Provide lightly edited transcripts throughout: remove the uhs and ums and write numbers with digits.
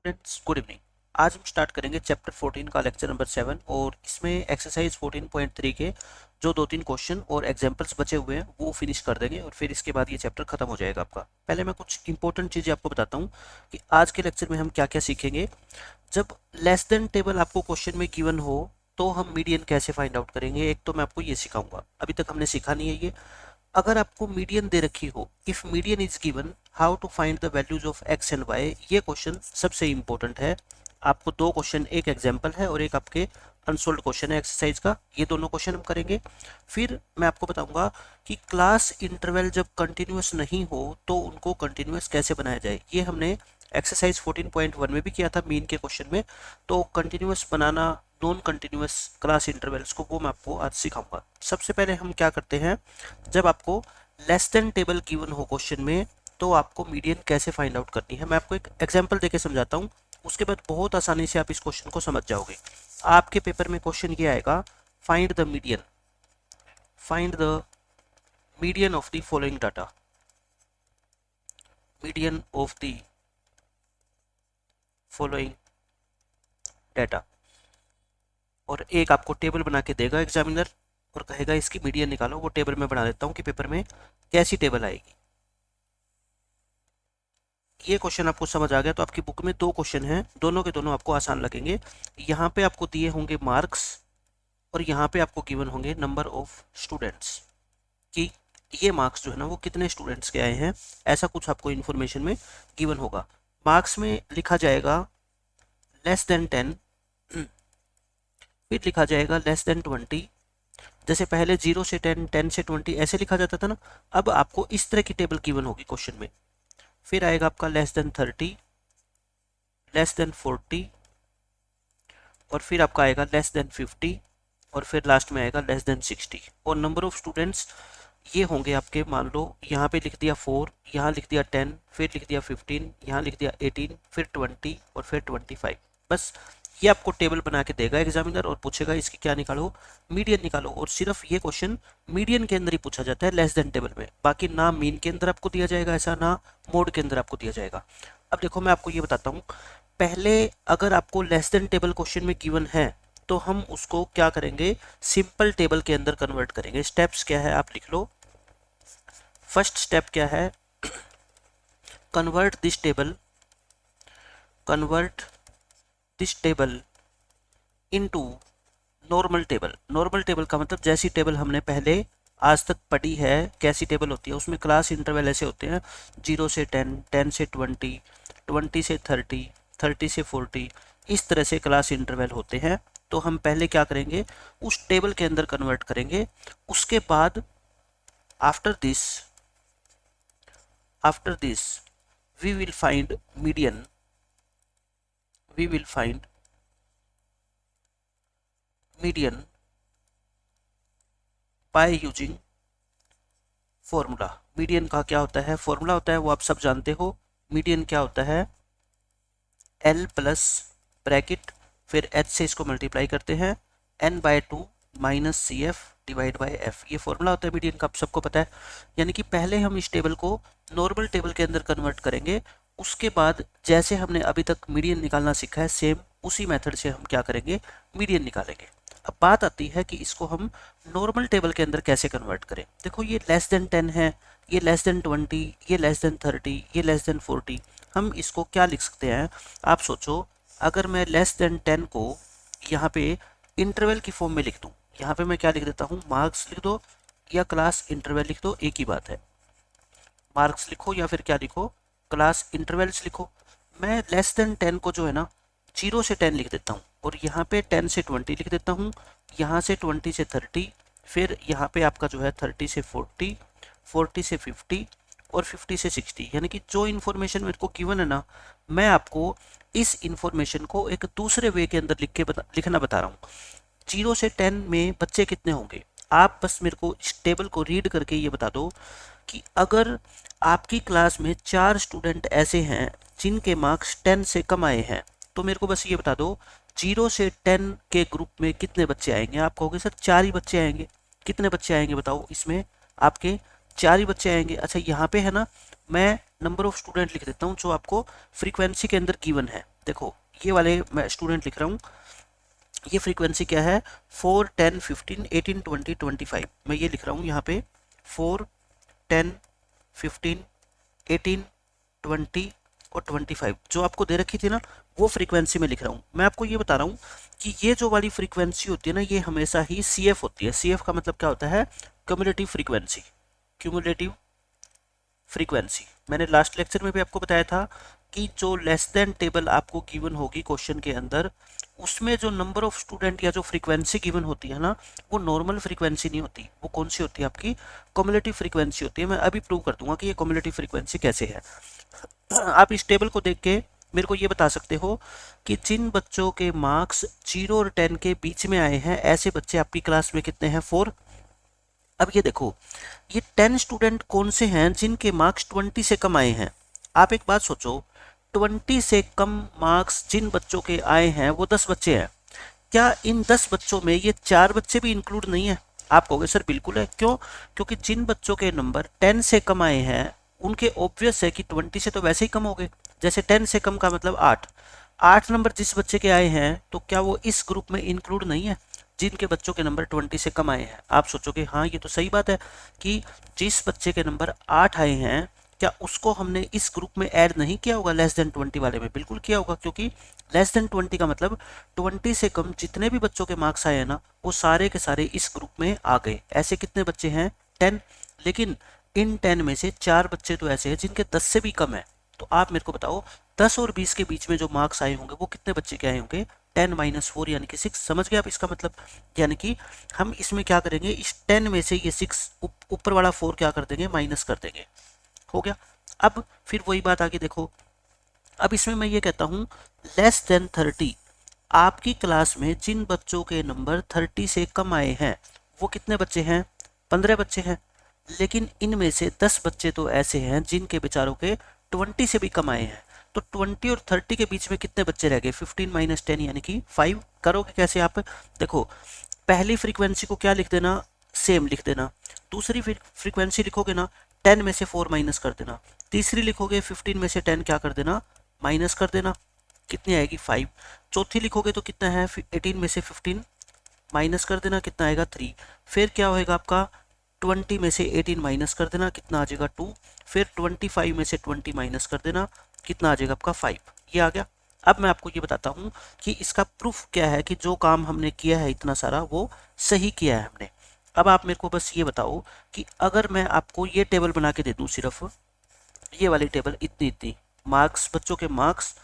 Students good evening. आज हम start करेंगे चैप्टर 14 का लेक्चर नंबर 7 और इसमें एक्सरसाइज 14.3 के जो दो तीन क्वेश्चन और एग्जांपल्स बचे हुए हैं वो फिनिश कर देंगे और फिर इसके बाद ये चैप्टर खत्म हो जाएगा आपका। पहले मैं कुछ इंपॉर्टेंट चीज़ें आपको बताता हूँ कि आज के लेक्चर में हम क्या क्या सीखेंगे। जब लेस देन टेबल आपको क्वेश्चन में गिवन हो तो हम मीडियन कैसे फाइंड आउट करेंगे, एक तो मैं आपको ये सिखाऊंगा, अभी तक हमने सीखा नहीं है ये। अगर आपको मीडियन दे रखी हो, if median is given how to find the values of x and y, ये क्वेश्चन सबसे इंपॉर्टेंट है। आपको दो क्वेश्चन, एक एग्जाम्पल है और एक आपके अनसोल्ड क्वेश्चन है एक्सरसाइज का, ये दोनों क्वेश्चन हम करेंगे। फिर मैं आपको बताऊंगा कि क्लास इंटरवल जब कंटिन्यूस नहीं हो तो उनको कंटिन्यूस कैसे बनाया जाए। ये हमने एक्सरसाइज 14.1 में भी किया था मीन के क्वेश्चन में। तो कंटिन्यूस बनाना नॉन कंटिन्यूस क्लास इंटरवल्स को वो मैं आपको आज सिखाऊंगा। सबसे पहले हम क्या करते हैं, जब आपको लेस देन टेबल गिवन हो क्वेश्चन में तो आपको मीडियन कैसे फाइंड आउट करनी है। मैं आपको एक एग्जांपल देके समझाता हूँ, उसके बाद बहुत आसानी से आप इस क्वेश्चन को समझ जाओगे। आपके पेपर में क्वेश्चन ये आएगा, find the median, find the median of the following data, median of the following data, और एक आपको टेबल बना के देगा एग्जामिनर और कहेगा इसकी मीडियन निकालो। वो टेबल में बना देता हूँ कि पेपर में कैसी टेबल आएगी। ये क्वेश्चन आपको समझ आ गया तो आपकी बुक में दो क्वेश्चन हैं, दोनों के दोनों आपको आसान लगेंगे। यहाँ पे आपको दिए होंगे मार्क्स और यहाँ पे आपको गिवन होंगे नंबर ऑफ स्टूडेंट्स, कि ये मार्क्स जो है ना वो कितने स्टूडेंट्स के आए हैं, ऐसा कुछ आपको इन्फॉर्मेशन में गिवन होगा। मार्क्स में लिखा जाएगा लेस देन 10, फिर लिखा जाएगा लेस देन 20। जैसे पहले 0 से 10, 10 से 20 ऐसे लिखा जाता था ना, अब आपको इस तरह की टेबल गिवन होगी क्वेश्चन में। फिर आएगा आपका लेस देन 30, लेस देन 40, और फिर आपका आएगा लेस देन 50, और फिर लास्ट में आएगा लेस देन 60। और नंबर ऑफ स्टूडेंट्स ये होंगे आपके, मान लो यहाँ पे लिख दिया 4, यहाँ लिख दिया 10, फिर लिख दिया 15, यहाँ लिख दिया 18, फिर 20 और फिर 25। बस ये आपको टेबल बना के देगा एग्जामिनर और पूछेगा इसकी क्या निकालो, मीडियन निकालो। और सिर्फ ये क्वेश्चन मीडियन के अंदर ही पूछा जाता है लेस देन टेबल में, बाकी ना मीन के अंदर आपको दिया जाएगा ऐसा, ना मोड के अंदर आपको दिया जाएगा। अब देखो मैं आपको ये बताता हूँ, पहले अगर आपको लेस देन टेबल क्वेश्चन में गिवन है तो हम उसको क्या करेंगे, सिंपल टेबल के अंदर कन्वर्ट करेंगे। स्टेप्स क्या है आप लिख लो। फर्स्ट स्टेप क्या है, convert this table, convert this table into normal table. Normal table का मतलब जैसी टेबल हमने पहले आज तक पढ़ी है, कैसी टेबल होती है, उसमें क्लास इंटरवल ऐसे होते हैं 0 से 10, 10 से 20, 20 से 30, 30 से 40, इस तरह से क्लास इंटरवल होते हैं। तो हम पहले क्या करेंगे, उस टेबल के अंदर कन्वर्ट करेंगे। उसके बाद after this we will find median, we will find median by using formula. Median का क्या होता है, फॉर्मूला होता है, वो आप सब जानते हो। मीडियन क्या होता है, L प्लस ब्रैकेट, फिर H से इसको मल्टीप्लाई करते हैं, n/2 minus C f divide by f, ये फॉर्मूला होता है मीडियन का, आप सबको पता है। यानी कि पहले हम इस टेबल को नॉर्मल टेबल के अंदर कन्वर्ट करेंगे, उसके बाद जैसे हमने अभी तक मीडियन निकालना सीखा है सेम उसी मेथड से हम क्या करेंगे, मीडियन निकालेंगे। अब बात आती है कि इसको हम नॉर्मल टेबल के अंदर कैसे कन्वर्ट करें। देखो ये लेस देन 10 है, ये लेस देन 20, ये लेस देन 30, ये लेस देन 40। हम इसको क्या लिख सकते हैं, आप सोचो, अगर मैं लेस देन 10 को यहाँ पे इंटरवल की फॉर्म में लिख दूँ, यहाँ पे मैं क्या लिख देता हूँ, मार्क्स लिख दो या क्लास इंटरवल लिख दो, एक ही बात है। मार्क्स लिखो या फिर क्या लिखो, क्लास इंटरवल्स लिखो। मैं लेस देन 10 को जो है ना 0 से 10 लिख देता हूँ, और यहाँ पे 10 से 20 लिख देता हूँ, यहाँ से 20 से 30, फिर यहाँ पे आपका जो है 30 से 40, 40 से 50 और 50 से 60। यानी कि जो इन्फॉर्मेशन मेरे को गिवन है ना, मैं आपको इस इन्फॉर्मेशन को एक दूसरे वे के अंदर लिखना बता रहा हूँ। 0 से 10 में बच्चे कितने होंगे, आप बस मेरे को इस टेबल को रीड करके ये बता दो कि अगर आपकी क्लास में 4 स्टूडेंट ऐसे हैं जिनके मार्क्स 10 से कम आए हैं, तो मेरे को बस ये बता दो 0 से 10 के ग्रुप में कितने बच्चे आएंगे। आप कहोगे सर 4 ही बच्चे आएंगे, कितने बच्चे आएंगे बताओ, इसमें आपके 4 ही बच्चे आएंगे। अच्छा यहाँ पे है ना, मैं नंबर ऑफ स्टूडेंट लिख देता हूँ जो आपको फ्रीक्वेंसी के अंदर गिवन है। देखो ये वाले मैं स्टूडेंट लिख रहा हूँ, ये फ्रीक्वेंसी क्या है 4, 10, 15, 18, 20, 25। मैं ये लिख रहा हूँ यहाँ पे 4, 10, 15, 18, 20 और 25 जो आपको दे रखी थी ना, वो फ्रीक्वेंसी में लिख रहा हूँ। मैं आपको ये बता रहा हूँ कि ये जो वाली फ्रीक्वेंसी होती है ना, ये हमेशा ही CF होती है। CF का मतलब क्या होता है, क्यूमुलेटिव फ्रीक्वेंसी। क्यूमुलेटिव फ्रीक्वेंसी मैंने लास्ट लेक्चर में भी आपको बताया था कि जो लेस देन टेबल आपको गिवन होगी क्वेश्चन के अंदर, उसमें जो नंबर ऑफ स्टूडेंट या जो फ्रीक्वेंसी गिवन होती है ना, वो नॉर्मल फ्रीक्वेंसी नहीं होती। वो कौन सी होती है, आपकी क्यूमुलेटिव फ्रीक्वेंसी होती है। मैं अभी प्रूव कर दूंगा कि ये क्यूमुलेटिव फ्रीक्वेंसी कैसे है। आप इस टेबल को देख के मेरे को ये बता सकते हो कि जिन बच्चों के मार्क्स 0 और 10 के बीच में आए हैं, ऐसे बच्चे आपकी क्लास में कितने हैं, 4। अब ये देखो, ये 10 स्टूडेंट कौन से हैं जिनके मार्क्स 20 से कम आए हैं। आप एक बात सोचो, 20 से कम मार्क्स जिन बच्चों के आए हैं वो 10 बच्चे हैं। क्या इन 10 बच्चों में ये 4 बच्चे भी इंक्लूड नहीं है? आप कहोगे सर बिल्कुल है। क्यों? क्योंकि जिन बच्चों के नंबर 10 से कम आए हैं उनके ऑब्वियस है कि 20 से तो वैसे ही कम हो गए। जैसे 10 से कम का मतलब 8 नंबर जिस बच्चे के आए हैं, तो क्या वो इस ग्रुप में इंक्लूड नहीं है जिनके बच्चों के नंबर 20 से कम आए हैं? आप सोचोगे हाँ ये तो सही बात है कि जिस बच्चे के नंबर 8 आए हैं, क्या उसको हमने इस ग्रुप में ऐड नहीं किया होगा लेस देन 20 वाले में? बिल्कुल किया होगा, क्योंकि लेस देन 20 का मतलब 20 से कम जितने भी बच्चों के मार्क्स आए हैं ना, वो सारे के सारे इस ग्रुप में आ गए। ऐसे कितने बच्चे हैं, 10। लेकिन इन 10 में से 4 बच्चे तो ऐसे हैं जिनके 10 से भी कम है। तो आप मेरे को बताओ 10 और 20 के बीच में जो मार्क्स आए होंगे वो कितने बच्चे के आए होंगे, 10 - 4 यानी कि 6। समझ गए आप इसका मतलब? यानी कि हम इसमें क्या करेंगे, इस 10 में से ये 6 ऊपर वाला 4 क्या कर देंगे, माइनस कर देंगे। हो गया। अब फिर वही बात आगे देखो, अब इसमें मैं ये कहता हूँ लेस देन 30, आपकी क्लास में जिन बच्चों के नंबर 30 से कम आए हैं वो कितने बच्चे हैं, 15 बच्चे हैं। लेकिन इनमें से 10 बच्चे तो ऐसे हैं जिनके बेचारों के 20 से भी कम आए हैं। तो 20 और 30 के बीच में कितने बच्चे रह गए, 15 - 10 यानी कि 5। करोगे कैसे आप? देखो पहली फ्रीक्वेंसी को क्या लिख देना, सेम लिख देना। दूसरी फ्रीक्वेंसी लिखोगे ना, 10 में से 4 माइनस कर देना। तीसरी लिखोगे 15 में से 10 क्या कर देना, माइनस कर देना। कितनी आएगी, 5। चौथी लिखोगे तो कितना है, 18 में से 15 माइनस कर देना, कितना आएगा, 3। फिर क्या होएगा आपका, 20 में से 18 माइनस कर देना, कितना आ जाएगा, 2। फिर 25 में से 20 माइनस कर देना, कितना आ जाएगा आपका, 5। ये आ गया। अब मैं आपको ये बताता हूँ कि इसका प्रूफ क्या है कि जो काम हमने किया है इतना सारा वो सही किया है हमने। अब आप मेरे को बस ये बताओ कि अगर मैं आपको ये टेबल बना के दे दूँ, सिर्फ ये वाली टेबल, इतनी इतनी मार्क्स, बच्चों के मार्क्स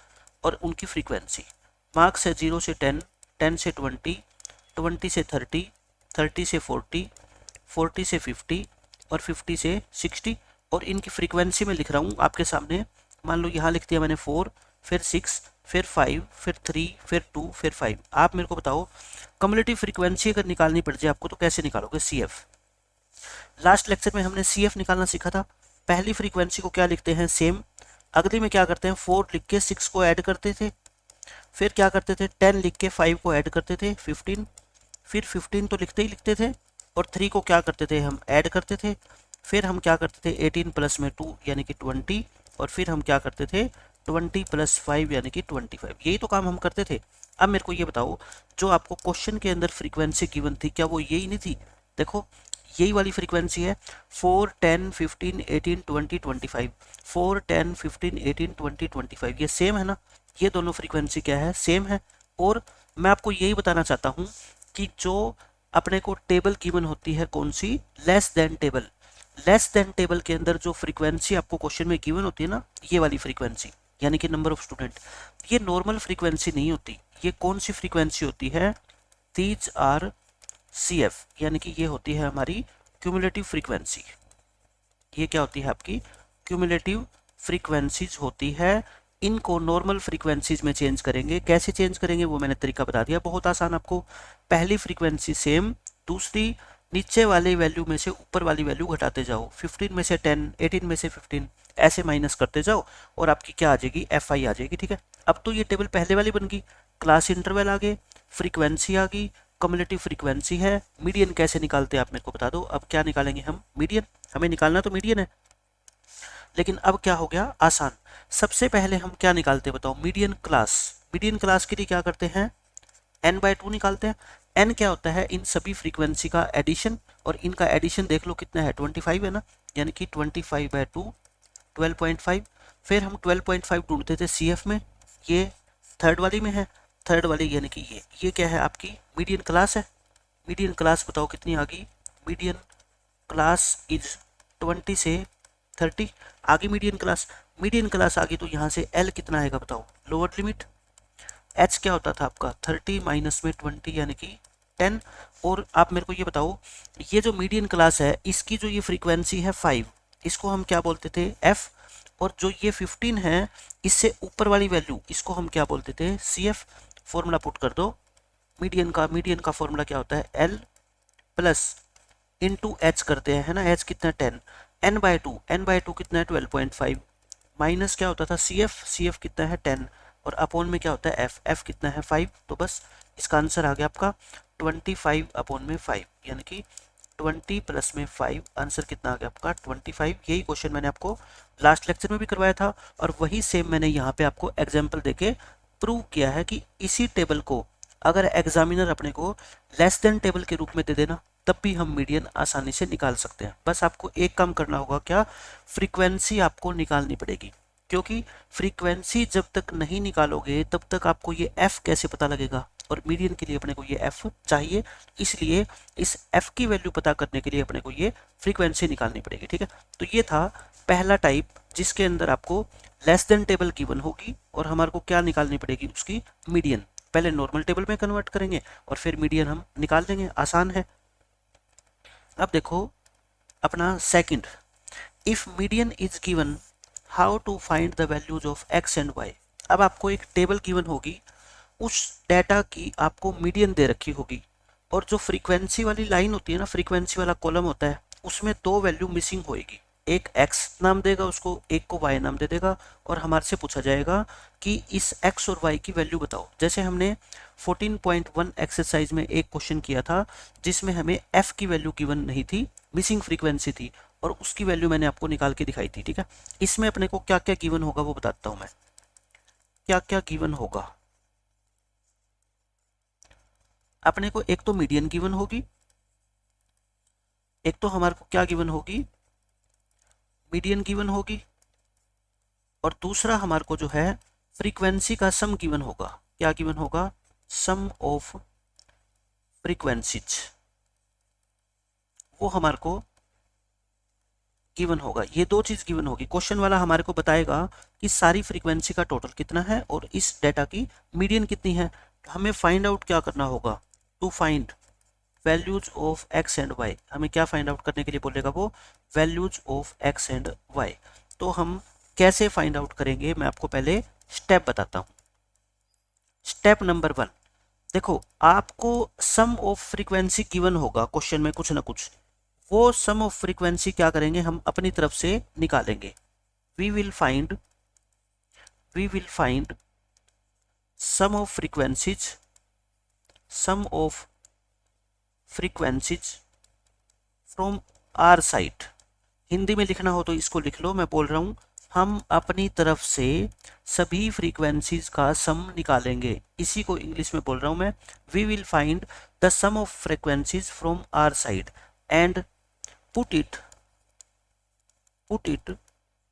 और उनकी फ्रीक्वेंसी। मार्क्स है 0 से 10, 10 से 20, 20 से 30, 30 से 40, 40 से 50 और 50 से 60। और इनकी फ्रीक्वेंसी में लिख रहा हूँ आपके सामने। मान लो यहाँ लिख दिया मैंने 4, फिर 6, फिर 5, फिर 3, फिर 2, फिर 5। आप मेरे को बताओ कम्युलेटिव फ्रीक्वेंसी अगर निकालनी पड़ जाए आपको तो कैसे निकालोगे, CF। लास्ट लेक्चर में हमने CF निकालना सीखा था। पहली फ्रीक्वेंसी को क्या लिखते हैं, सेम। अगली में क्या करते हैं, 4 लिख के 6 को ऐड करते थे। फिर क्या करते थे, 10 लिख के 5 को ऐड करते थे, 15। फिर 15 तो लिखते ही लिखते थे और 3 को क्या करते थे, हम ऐड करते थे। फिर हम क्या करते थे, 18 प्लस में 2 यानी कि 20। और फिर हम क्या करते थे, 20 + 5 यानी कि 25। यही तो काम हम करते थे। अब मेरे को ये बताओ, जो आपको क्वेश्चन के अंदर फ्रीक्वेंसी गिवन थी, क्या वो यही नहीं थी? देखो यही वाली फ्रीक्वेंसी है, 4, 10, 15, 18, 20, 25। 4, 10, 15, 18, 20, 25, ये सेम है ना? ये दोनों फ्रीक्वेंसी क्या है, सेम है। और मैं आपको यही बताना चाहता हूँ कि जो अपने को टेबल गिवन होती है, कौन सी, less than table. Less than table के अंदर जो फ्रीक्वेंसी आपको क्वेश्चन में गिवन होती है ना, ये वाली फ्रीक्वेंसी यानी कि नंबर ऑफ स्टूडेंट, ये नॉर्मल फ्रीक्वेंसी नहीं होती। ये कौन सी फ्रीक्वेंसी होती है, दीज आर CF, यानी कि ये होती है हमारी क्यूमुलेटिव फ्रीक्वेंसी। ये क्या होती है आपकी, क्यूमुलेटिव फ्रीक्वेंसीज होती है। इनको नॉर्मल फ्रीक्वेंसीज में चेंज करेंगे। कैसे चेंज करेंगे वो मैंने तरीका बता दिया, बहुत आसान आपको। पहली फ्रीक्वेंसी सेम, दूसरी नीचे वाली वैल्यू में से ऊपर वाली वैल्यू घटाते जाओ। 15 में से 10, 18 में से 15, ऐसे माइनस करते जाओ और आपकी क्या आ जाएगी, FI आ जाएगी। ठीक है, अब तो ये टेबल पहले वाली बन गई। क्लास इंटरवल आ गए, फ्रीक्वेंसी आ गई, कम्युलेटिव फ्रीक्वेंसी है। मीडियन कैसे निकालते हैं आप मेरे को बता दो। अब क्या निकालेंगे हम, मीडियन। हमें निकालना तो मीडियन है। लेकिन अब क्या हो गया, आसान। सबसे पहले हम क्या निकालते हैं बताओ, मीडियन क्लास। मीडियन क्लास के लिए क्या करते हैं, n/2 निकालते हैं। n क्या होता है, इन सभी फ्रीक्वेंसी का एडिशन, और इनका एडिशन देख लो कितना है, 25 है ना, यानी कि 25/2 12.5। फिर हम 12.5 ढूंढते थे CF में, ये थर्ड वाली में है, थर्ड वाली यानी कि ये क्या है आपकी मीडियन क्लास है। मीडियन क्लास बताओ कितनी आ गई, मीडियन क्लास इज 20 से 30 आगे मीडियन क्लास। मीडियन क्लास आ गई तो यहाँ से L कितना आएगा बताओ, लोअर लिमिट। H क्या होता था आपका 30 माइनस में 20 यानी कि 10। और आप मेरे को ये बताओ, ये जो मीडियन क्लास है इसकी जो ये फ्रीक्वेंसी है 5, इसको हम क्या बोलते थे F। और जो ये 15 है इससे ऊपर वाली वैल्यू, इसको हम क्या बोलते थे CF। फॉर्मूला पुट कर दो, मीडियन का फॉर्मूला क्या होता है, L प्लस इंटू एच करते हैं, है ना, एच कितना 10, n/2 कितना है 12.5, माइनस क्या होता था CF कितना है 10, और अपॉन में क्या होता है F कितना है 5। तो बस इसका आंसर आ गया आपका 25/5, यानी कि 20 प्लस में 5, आंसर कितना आ गया आपका 25। यही क्वेश्चन मैंने आपको लास्ट लेक्चर में भी करवाया था, और वही सेम मैंने यहाँ पे आपको एग्जाम्पल देके प्रूव किया है कि इसी टेबल को अगर एग्जामिनर अपने को लेस देन टेबल के रूप में दे देना, तब भी हम मीडियन आसानी से निकाल सकते हैं। बस आपको एक काम करना होगा, क्या, फ्रीक्वेंसी आपको निकालनी पड़ेगी, क्योंकि फ्रीक्वेंसी जब तक नहीं निकालोगे तब तक आपको ये F कैसे पता लगेगा, और मीडियन के लिए अपने को ये F चाहिए, इसलिए इस F की वैल्यू पता करने के लिए अपने को ये फ्रीक्वेंसी निकालनी पड़ेगी। ठीक है, तो ये था पहला टाइप, जिसके अंदर आपको लेस देन टेबल गिवन होगी और हमारे को क्या निकालनी पड़ेगी, उसकी मीडियन। पहले नॉर्मल टेबल में कन्वर्ट करेंगे और फिर मीडियन हम निकाल देंगे, आसान है। अब देखो अपना second, if median is given how to find the values of x and y। अब आपको एक टेबल गिवन होगी, उस डाटा की आपको मीडियन दे रखी होगी, और जो फ्रीक्वेंसी वाली लाइन होती है ना, फ्रीक्वेंसी वाला कॉलम होता है, उसमें दो वैल्यू मिसिंग होएगी, एक x नाम देगा उसको, एक को y नाम दे देगा, और हमारे से पूछा जाएगा कि इस x और y की वैल्यू बताओ। जैसे हमने 14.1 एक्सरसाइज में एक क्वेश्चन किया था जिसमें हमें f की वैल्यू गिवन नहीं थी, मिसिंग फ्रीक्वेंसी थी, और उसकी वैल्यू मैंने आपको निकाल के दिखाई थी। ठीक है, इसमें अपने को क्या क्या गिवन होगा वो बताता हूं मैं, क्या क्या गिवन होगा। अपने को एक तो मीडियन गिवन होगी, एक तो हमारे को क्या गिवन होगी, मीडियन गिवन होगी, और दूसरा हमारे को जो है फ्रीक्वेंसी का सम गिवन होगा। क्या गिवन होगा, सम ऑफ फ्रीक्वेंसीज, वो हमारे को गिवन होगा। ये दो चीज गिवन होगी। क्वेश्चन वाला हमारे को बताएगा कि सारी फ्रीक्वेंसी का टोटल कितना है और इस डेटा की मीडियन कितनी है। हमें फाइंड आउट क्या करना होगा, to find values of x and y। हमें क्या फाइंड आउट करने के लिए बोलेगा वो, values of x and y। तो हम कैसे फाइंड आउट करेंगे, मैं आपको पहले स्टेप बताता हूं। स्टेप नंबर 1, देखो आपको सम ऑफ फ्रीक्वेंसी गिवन होगा क्वेश्चन में कुछ ना कुछ, वो सम ऑफ फ्रीक्वेंसी क्या करेंगे, हम अपनी तरफ से निकालेंगे। We will find sum of frequencies from our side. Hindi में लिखना हो तो इसको लिख लो, मैं बोल रहा हूं हम अपनी तरफ से सभी फ्रीक्वेंसीज का सम निकालेंगे। इसी को इंग्लिश में बोल रहा हूं मैं, we will find the sum of frequencies from our side and put it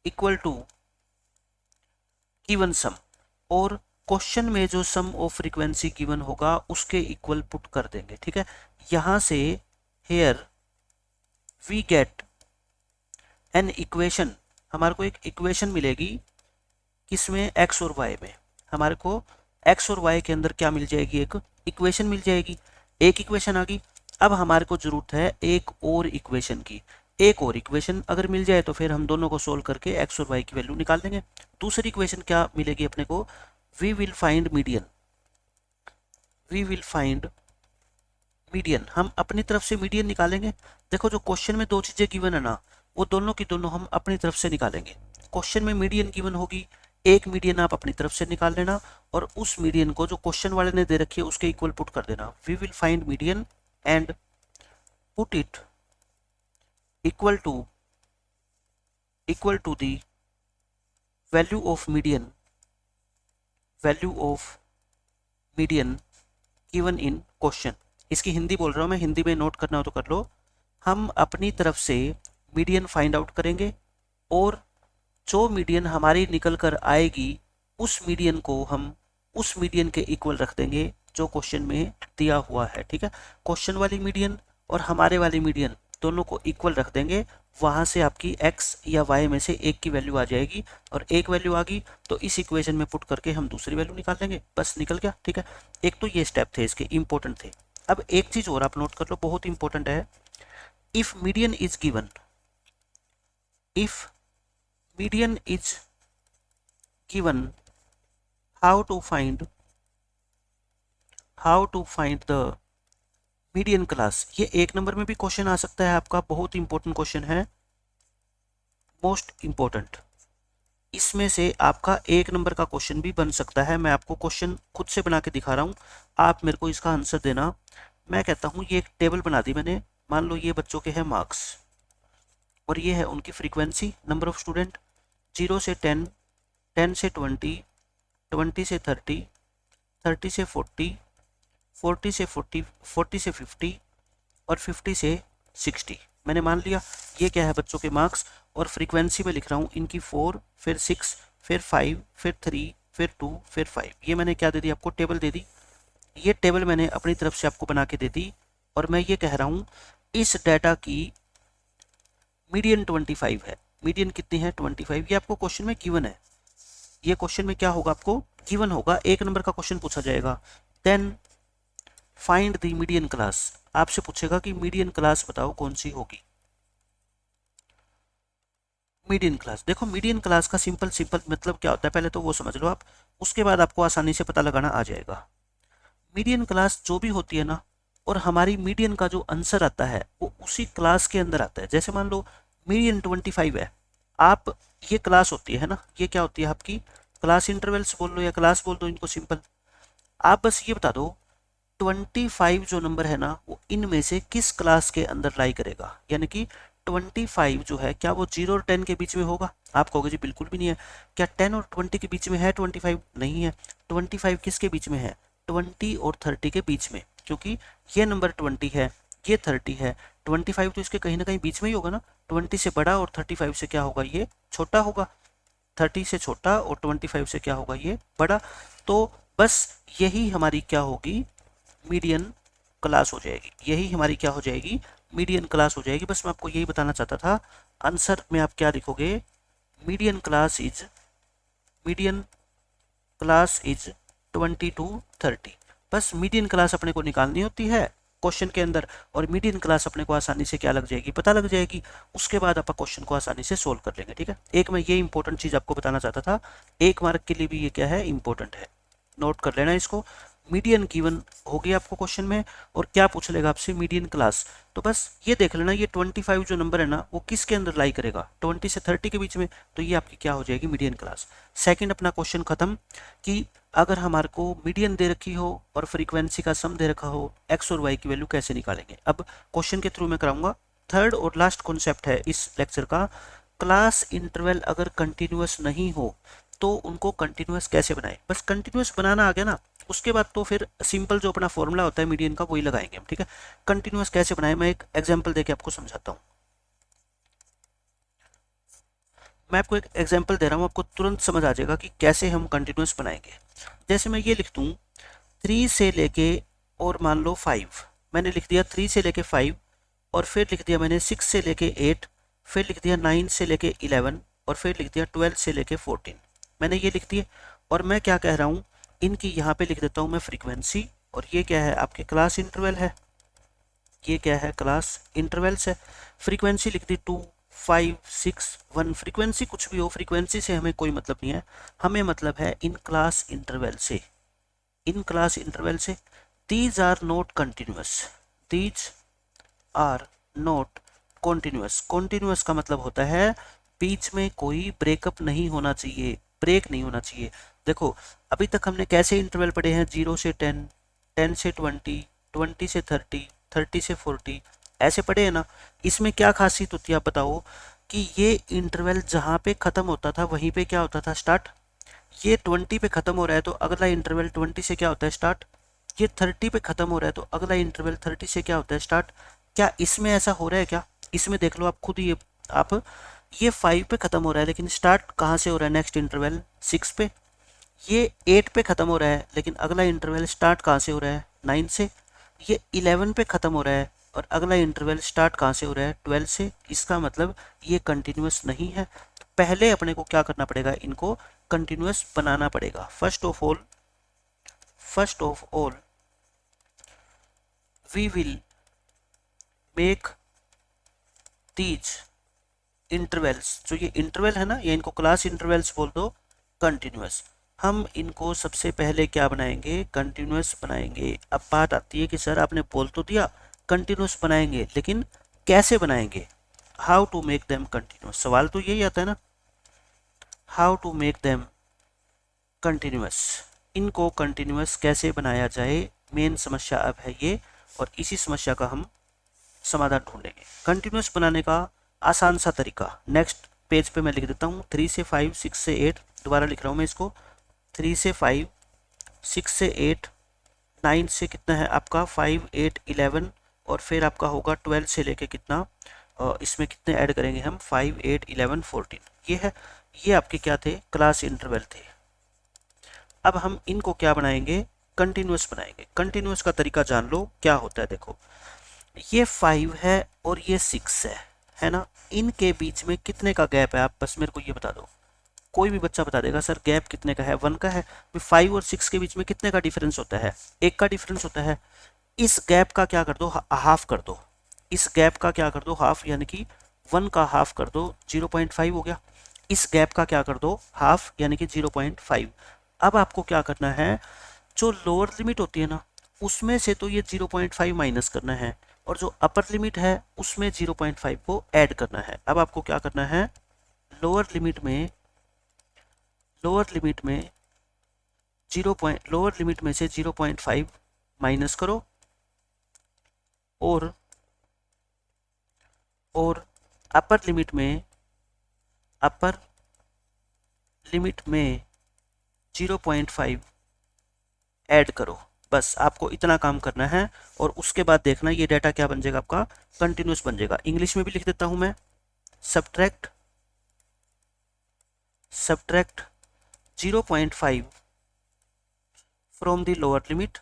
equal to given sum. और क्वेश्चन में जो सम ऑफ फ्रीक्वेंसी गिवन होगा उसके इक्वल पुट कर देंगे। ठीक है, यहां से here we get an equation, हमारे को एक इक्वेशन मिलेगी किसमें, x और y में। हमारे को x और y के अंदर क्या मिल जाएगी, एक इक्वेशन मिल जाएगी। एक इक्वेशन आ गई। अब हमारे को जरूरत है एक और इक्वेशन की। एक और इक्वेशन अगर मिल जाए तो फिर हम दोनों को सोल्व करके x और y की वैल्यू निकाल देंगे। दूसरी इक्वेशन क्या मिलेगी अपने को, वी विल फाइंड मीडियन। हम अपनी तरफ से मीडियन निकालेंगे। देखो जो क्वेश्चन में दो चीजें गिवन है ना, वो दोनों की दोनों हम अपनी तरफ से निकालेंगे। क्वेश्चन में मीडियन गिवन होगी, एक मीडियन आप अपनी तरफ से निकाल लेना, और उस मीडियन को जो क्वेश्चन वाले ने दे रखी है उसके इक्वल पुट कर देना। We will find median and put it equal to the value of median given in question. इसकी हिंदी बोल रहा हूँ मैं, हिंदी में नोट करना हो तो कर लो। हम अपनी तरफ से मीडियन फाइंड आउट करेंगे और जो मीडियन हमारी निकल कर आएगी उस मीडियन को हम उस मीडियन के इक्वल रख देंगे जो क्वेश्चन में दिया हुआ है। ठीक है, क्वेश्चन वाली मीडियन और हमारे वाली मीडियन दोनों को इक्वल रख देंगे। वहां से आपकी x या y में से एक की वैल्यू आ जाएगी और एक वैल्यू आ गई तो इस इक्वेशन में पुट करके हम दूसरी वैल्यू निकाल लेंगे, बस निकल गया। ठीक है, एक तो ये स्टेप थे इसके, इंपॉर्टेंट थे। अब एक चीज और आप नोट कर लो, बहुत इंपॉर्टेंट है। If median is given, if median is given, how to find the median class. ये एक नंबर में भी क्वेश्चन आ सकता है आपका, बहुत इंपॉर्टेंट क्वेश्चन है, मोस्ट इंपॉर्टेंट। इसमें से आपका एक नंबर का क्वेश्चन भी बन सकता है। मैं आपको क्वेश्चन खुद से बना के दिखा रहा हूँ, आप मेरे को इसका आंसर देना। मैं कहता हूँ ये एक टेबल बना दी मैंने, मान लो ये बच्चों के हैं मार्क्स और ये है उनकी फ्रीक्वेंसी, नंबर ऑफ स्टूडेंट 0 से 10, 10 से 20, 20 से 30, 30 से 40, 40 से 40, 40 से 50 और 50 से 60। मैंने मान लिया ये क्या है बच्चों के मार्क्स, और फ्रीक्वेंसी में लिख रहा हूँ इनकी 4, फिर 6, फिर 5, फिर 3, फिर 2, फिर 5। ये मैंने क्या दे दी आपको, टेबल दे दी। ये टेबल मैंने अपनी तरफ से आपको बना के दे दी और मैं ये कह रहा हूँ इस डाटा की मीडियन 25 है। मीडियन कितनी है, 25। ये आपको क्वेश्चन में गिवन है, ये क्वेश्चन में क्या होगा आपको गिवन होगा, एक नंबर का क्वेश्चन पूछा जाएगा। Then find the median class, आपसे पूछेगा कि मीडियन क्लास बताओ कौन सी होगी। मीडियन क्लास, देखो मीडियन क्लास का सिंपल मतलब क्या होता है पहले तो वो समझ लो आप, उसके बाद आपको आसानी से पता लगाना आ जाएगा। मीडियन क्लास जो भी होती है ना, और हमारी मीडियन का जो आंसर आता है वो उसी क्लास के अंदर आता है। जैसे मान लो मीडियन 25 है, आप ये क्लास होती है ना, ये क्या होती है आपकी क्लास, इंटरवल्स बोल लो या क्लास बोल दो इनको सिंपल। आप बस ये बता दो 25 जो नंबर है ना वो इनमें से किस क्लास के अंदर लाई करेगा, यानी कि 25 जो है क्या वो 0 और 10 के बीच में होगा। आप कहोगे जी बिल्कुल भी नहीं है। क्या 10 और 20 के बीच में है 25? नहीं है। 25 किसके बीच में है, 20 और 30 के बीच में, क्योंकि ये नंबर 20 है, ये 30 है। 25 तो इसके कहीं ना कहीं बीच में ही होगा ना, 20 से बड़ा और 35 से क्या होगा, ये छोटा होगा। 30 से छोटा और 25 से क्या होगा, ये बड़ा। तो बस यही हमारी क्या होगी, मीडियन क्लास हो जाएगी। यही हमारी क्या हो जाएगी, मीडियन क्लास हो जाएगी। बस मैं आपको यही बताना चाहता था। आंसर में आप क्या लिखोगे, मीडियन क्लास इज 20 to 30। बस मीडियन क्लास अपने को निकालनी होती है क्वेश्चन के अंदर, और मीडियन क्लास अपने को आसानी से क्या लग जाएगी, पता लग जाएगी। उसके बाद आप क्वेश्चन को आसानी से सोल्व कर लेंगे। ठीक है, एक मैं ये इंपॉर्टेंट चीज आपको बताना चाहता था, 1 मार्क के लिए भी ये क्या है, इंपॉर्टेंट है, नोट कर लेना इसको। मीडियन गिवन होगी आपको क्वेश्चन में, और क्या पूछ लेगा आपसे, मीडियन क्लास। तो बस ये देख लेना ये 25 जो नंबर है ना वो किसके अंदर लाई करेगा, 20 से 30 के बीच में, तो ये आपकी क्या हो जाएगी, मीडियन क्लास। सेकंड अपना क्वेश्चन खत्म कि अगर हमारे को मीडियन दे रखी हो और फ्रीक्वेंसी का सम दे रखा हो, एक्स और वाई की वैल्यू कैसे निकालेंगे। अब क्वेश्चन के थ्रू मैं कराऊंगा। थर्ड और लास्ट कॉन्सेप्ट है इस लेक्चर का, क्लास इंटरवल अगर कंटिन्यूअस नहीं हो तो उनको कंटिन्यूअस कैसे बनाए। बस कंटिन्यूअस बनाना आ गया ना, उसके बाद तो फिर सिंपल जो अपना फॉर्मूला होता है मीडियन का वही लगाएंगे हम। ठीक है, कंटिन्यूअस कैसे बनाए, मैं एक एग्जांपल देके आपको समझाता हूँ। मैं आपको एक एग्जांपल दे रहा हूँ, आपको तुरंत समझ आ जाएगा कि कैसे हम कंटिन्यूअस बनाएंगे। जैसे मैं ये लिख दूँ 3 से लेके और मान लो 5, मैंने लिख दिया 3 से लेके 5, और फिर लिख दिया मैंने 6 से लेके 8, फिर लिख दिया 9 से लेके 11, और फिर लिख दिया 12 से लेके 14। मैंने ये लिख दिया, और मैं क्या कह रहा हूँ, इनकी यहाँ पे लिख देता हूँ मैं फ्रीक्वेंसी, और ये क्या है आपके क्लास इंटरवल है, ये क्या है क्लास इंटरवल्स है। फ्रीक्वेंसी लिख दी 2, 5, 6, 1। फ्रीक्वेंसी कुछ भी हो, फ्रीक्वेंसी से हमें कोई मतलब नहीं है, हमें मतलब है इन क्लास इंटरवल से, इन क्लास इंटरवल से। These are not continuous, these are not continuous. Continuous का मतलब होता है बीच में कोई ब्रेकअप नहीं होना चाहिए, ब्रेक नहीं होना चाहिए। देखो अभी तक हमने कैसे इंटरवल पढ़े हैं, 0 से 10, 10 से 20, 20 से 30, 30 से 40, ऐसे पढ़े हैं ना। इसमें क्या खासियत होती है आप बताओ, कि ये इंटरवल जहाँ पे ख़त्म होता था वहीं पे क्या होता था स्टार्ट। ये 20 पे ख़त्म हो रहा है तो अगला इंटरवल 20 से क्या होता है स्टार्ट। ये 30 पे ख़त्म हो रहा है तो अगला इंटरवल 30 से क्या होता है स्टार्ट। क्या इसमें ऐसा हो रहा है क्या? इसमें देख लो आप खुद ही, आप ये 5 पे ख़त्म हो रहा है लेकिन स्टार्ट कहाँ से हो रहा है नेक्स्ट इंटरवल 6 पे। ये 8 पे ख़त्म हो रहा है लेकिन अगला इंटरवल स्टार्ट कहाँ से हो रहा है 9 से। ये 11 पे ख़त्म हो रहा है और अगला इंटरवल स्टार्ट कहाँ से हो रहा है 12 से। इसका मतलब ये कंटिन्यूस नहीं है। तो पहले अपने को क्या करना पड़ेगा, इनको कंटिन्यूस बनाना पड़ेगा। First of all we will make these intervals, जो ये इंटरवल है ना, ये इनको क्लास इंटरवल्स बोल दो, कंटिन्यूस। हम इनको सबसे पहले क्या बनाएंगे, कंटिन्यूस बनाएंगे। अब बात आती है कि सर आपने बोल तो दिया कंटिन्यूस बनाएंगे, लेकिन कैसे बनाएंगे, how to make them continuous. सवाल तो यही आता है ना, how to make them continuous. इनको कंटिन्यूस कैसे बनाया जाए, मेन समस्या अब है ये, और इसी समस्या का हम समाधान ढूंढेंगे। कंटिन्यूस बनाने का आसान सा तरीका नेक्स्ट पेज पे मैं लिख देता हूँ। 3 से 5, 6 से 8, दोबारा लिख रहा हूँ मैं इसको। 3 से 5, 6 से 8, 9 से कितना है आपका 5, 8, 11, और फिर आपका होगा 12 से लेके कितना, इसमें कितने ऐड करेंगे हम 5, 8, 11, 14। ये है, ये आपके क्या थे, क्लास इंटरवल थे। अब हम इनको क्या बनाएंगे, कंटिन्यूस बनाएंगे। कंटिन्यूस का तरीका जान लो क्या होता है। देखो ये 5 है और ये 6 है ना, इनके बीच में कितने का गैप है, आप बस मेरे को ये बता दो। कोई भी बच्चा बता देगा सर गैप कितने का है, 1 का है। 5 और 6 के बीच में कितने का डिफरेंस होता है, 1 का डिफरेंस होता है। इस गैप का क्या कर दो, हाफ कर दो। इस गैप का क्या कर दो, हाफ, यानी कि 1 का हाफ कर दो, 0.5 हो गया। इस गैप का क्या कर दो, हाफ, यानी कि 0.5। अब आपको क्या करना है, जो लोअर लिमिट होती है ना, उसमें से तो ये 0.5 माइनस करना है, और जो अपर लिमिट है उसमें 0.5 को ऐड करना है। अब आपको क्या करना है, लोअर लिमिट में लोअर लिमिट में से 0.5 माइनस करो, और अपर लिमिट में 0.5 ऐड करो। बस आपको इतना काम करना है, और उसके बाद देखना ये डाटा क्या बन जाएगा, आपका कंटिन्यूस बन जाएगा। इंग्लिश में भी लिख देता हूं मैं, subtract 0.5 from the lower limit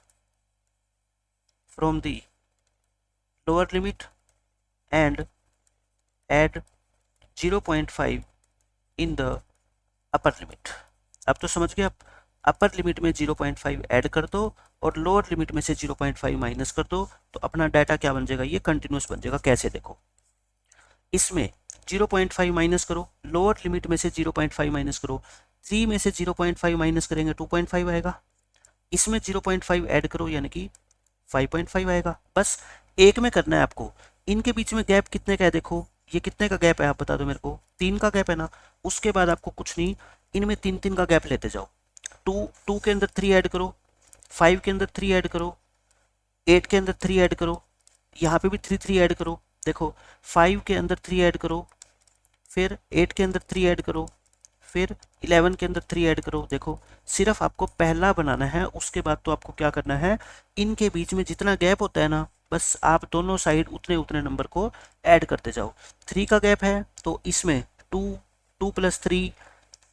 and add 0.5 in the upper limit. अब तो समझ गए आप, अपर लिमिट में 0.5 ऐड कर दो और लोअर लिमिट में से 0.5 माइनस कर दो, तो अपना डाटा क्या बन जाएगा, ये कंटिन्यूस बन जाएगा। कैसे, देखो इसमें 0.5 माइनस करो, लोअर लिमिट में से 0.5 माइनस करो, 3 में से 0.5 माइनस करेंगे 2.5 आएगा। इसमें 0.5 ऐड करो यानी कि 5.5 आएगा। बस एक में करना है आपको। इनके बीच में गैप कितने का है, देखो ये कितने का गैप है, आप बता दो मेरे को, 3 का गैप है ना। उसके बाद आपको कुछ नहीं, इनमें 3 का गैप लेते जाओ। 2 के अंदर 3 ऐड करो, 5 के अंदर 3 ऐड करो, 8 के अंदर 3 ऐड करो, यहाँ पे भी 3 ऐड करो। देखो 5 के अंदर 3 ऐड करो, फिर 8 के अंदर 3 ऐड करो, फिर 11 के अंदर 3 ऐड करो। देखो सिर्फ आपको पहला बनाना है, उसके बाद तो आपको क्या करना है, इनके बीच में जितना गैप होता है ना, बस आप दोनों साइड उतने नंबर को ऐड करते जाओ। 3 का गैप है तो इसमें 2 प्लस 3,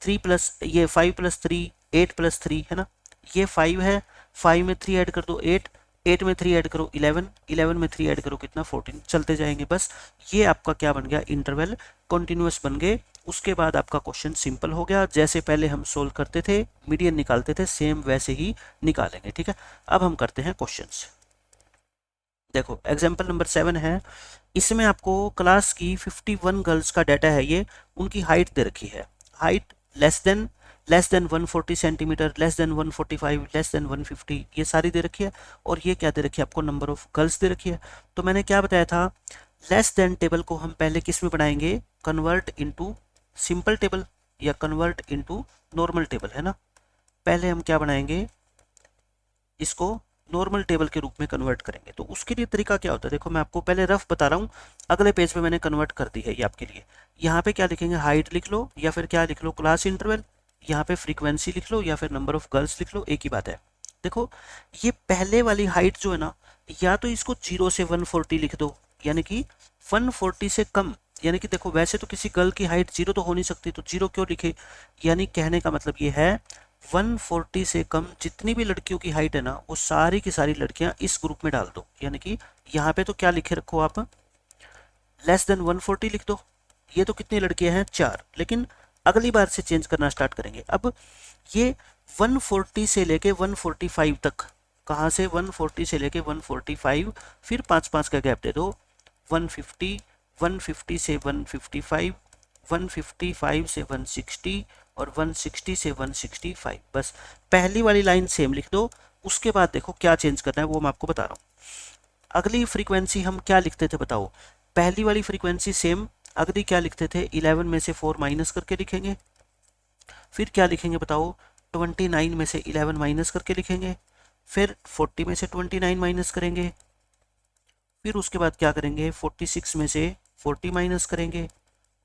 3 प्लस ये 5 प्लस 3, 8 प्लस 3 है ना। ये 5 है, 5 में 3 ऐड कर दो 8, 8 में 3 ऐड करो 11, 11 में 3 ऐड करो कितना 14, चलते जाएंगे। बस ये आपका क्या बन गया, इंटरवल कंटिन्यूस बन गए। उसके बाद आपका क्वेश्चन सिंपल हो गया। जैसे पहले हम सोल्व करते थे, मीडियन निकालते थे, सेम वैसे ही निकालेंगे। ठीक है, अब हम करते हैं क्वेश्चंस। देखो एग्जाम्पल नंबर 7 है, इसमें आपको क्लास की 51 गर्ल्स का डाटा है। ये उनकी हाइट दे रखी है, height less than 140 centimetre, less than 145, less than 150, ये सारी दे रखी है। और ये क्या दे रखी है आपको, नंबर ऑफ गर्ल्स दे रखी है। तो मैंने क्या बताया था, लेस देन टेबल को हम पहले किस में बनाएंगे, कन्वर्ट इनटू सिंपल टेबल या कन्वर्ट इनटू नॉर्मल टेबल, है ना। पहले हम क्या बनाएंगे, इसको नॉर्मल टेबल के रूप में कन्वर्ट करेंगे। तो उसके लिए तरीका क्या होता है, देखो मैं आपको पहले रफ बता रहा हूँ, अगले पेज पे मैंने कन्वर्ट कर दी है ये आपके लिए। यहाँ पे क्या लिखेंगे, हाइट लिख लो या फिर क्या लिख लो, क्लास इंटरवल, यहाँ पे फ्रीक्वेंसी लिख लो या फिर नंबर ऑफ गर्ल्स लिख लो, एक ही बात है। देखो ये पहले वाली हाइट जो है ना, या तो इसको 0 से 140 लिख दो, यानी कि 140 से कम, यानी कि देखो वैसे तो किसी गर्ल की हाइट 0 तो हो नहीं सकती, तो 0 क्यों लिखे, यानी कहने का मतलब ये है 140 से कम जितनी भी लड़कियों की हाइट है ना, वो सारी की सारी लड़कियां इस ग्रुप में डाल दो। यानी कि यहाँ पे तो क्या लिखे रखो आप, लेस देन 140 लिख दो। ये तो कितनी लड़कियां हैं, 4, लेकिन अगली बार से चेंज करना स्टार्ट करेंगे। अब ये 140 से लेके 145 तक, कहाँ से 140 से लेके 145, फिर 5-5 का गैप दे दो, 150, 150 से 155, 155 से 160 और 160 से 165। बस पहली वाली लाइन सेम लिख दो। उसके बाद देखो क्या चेंज करना है वो मैं आपको बता रहा हूँ। अगली फ्रीक्वेंसी हम क्या लिखते थे बताओ, पहली वाली फ्रीक्वेंसी सेम, अगली क्या लिखते थे, 11 में से 4 माइनस करके लिखेंगे। फिर क्या लिखेंगे बताओ, 29 में से 11 माइनस करके लिखेंगे। फिर 40 में से 29 माइनस करेंगे। फिर उसके बाद क्या करेंगे, 46 में से 40 माइनस करेंगे।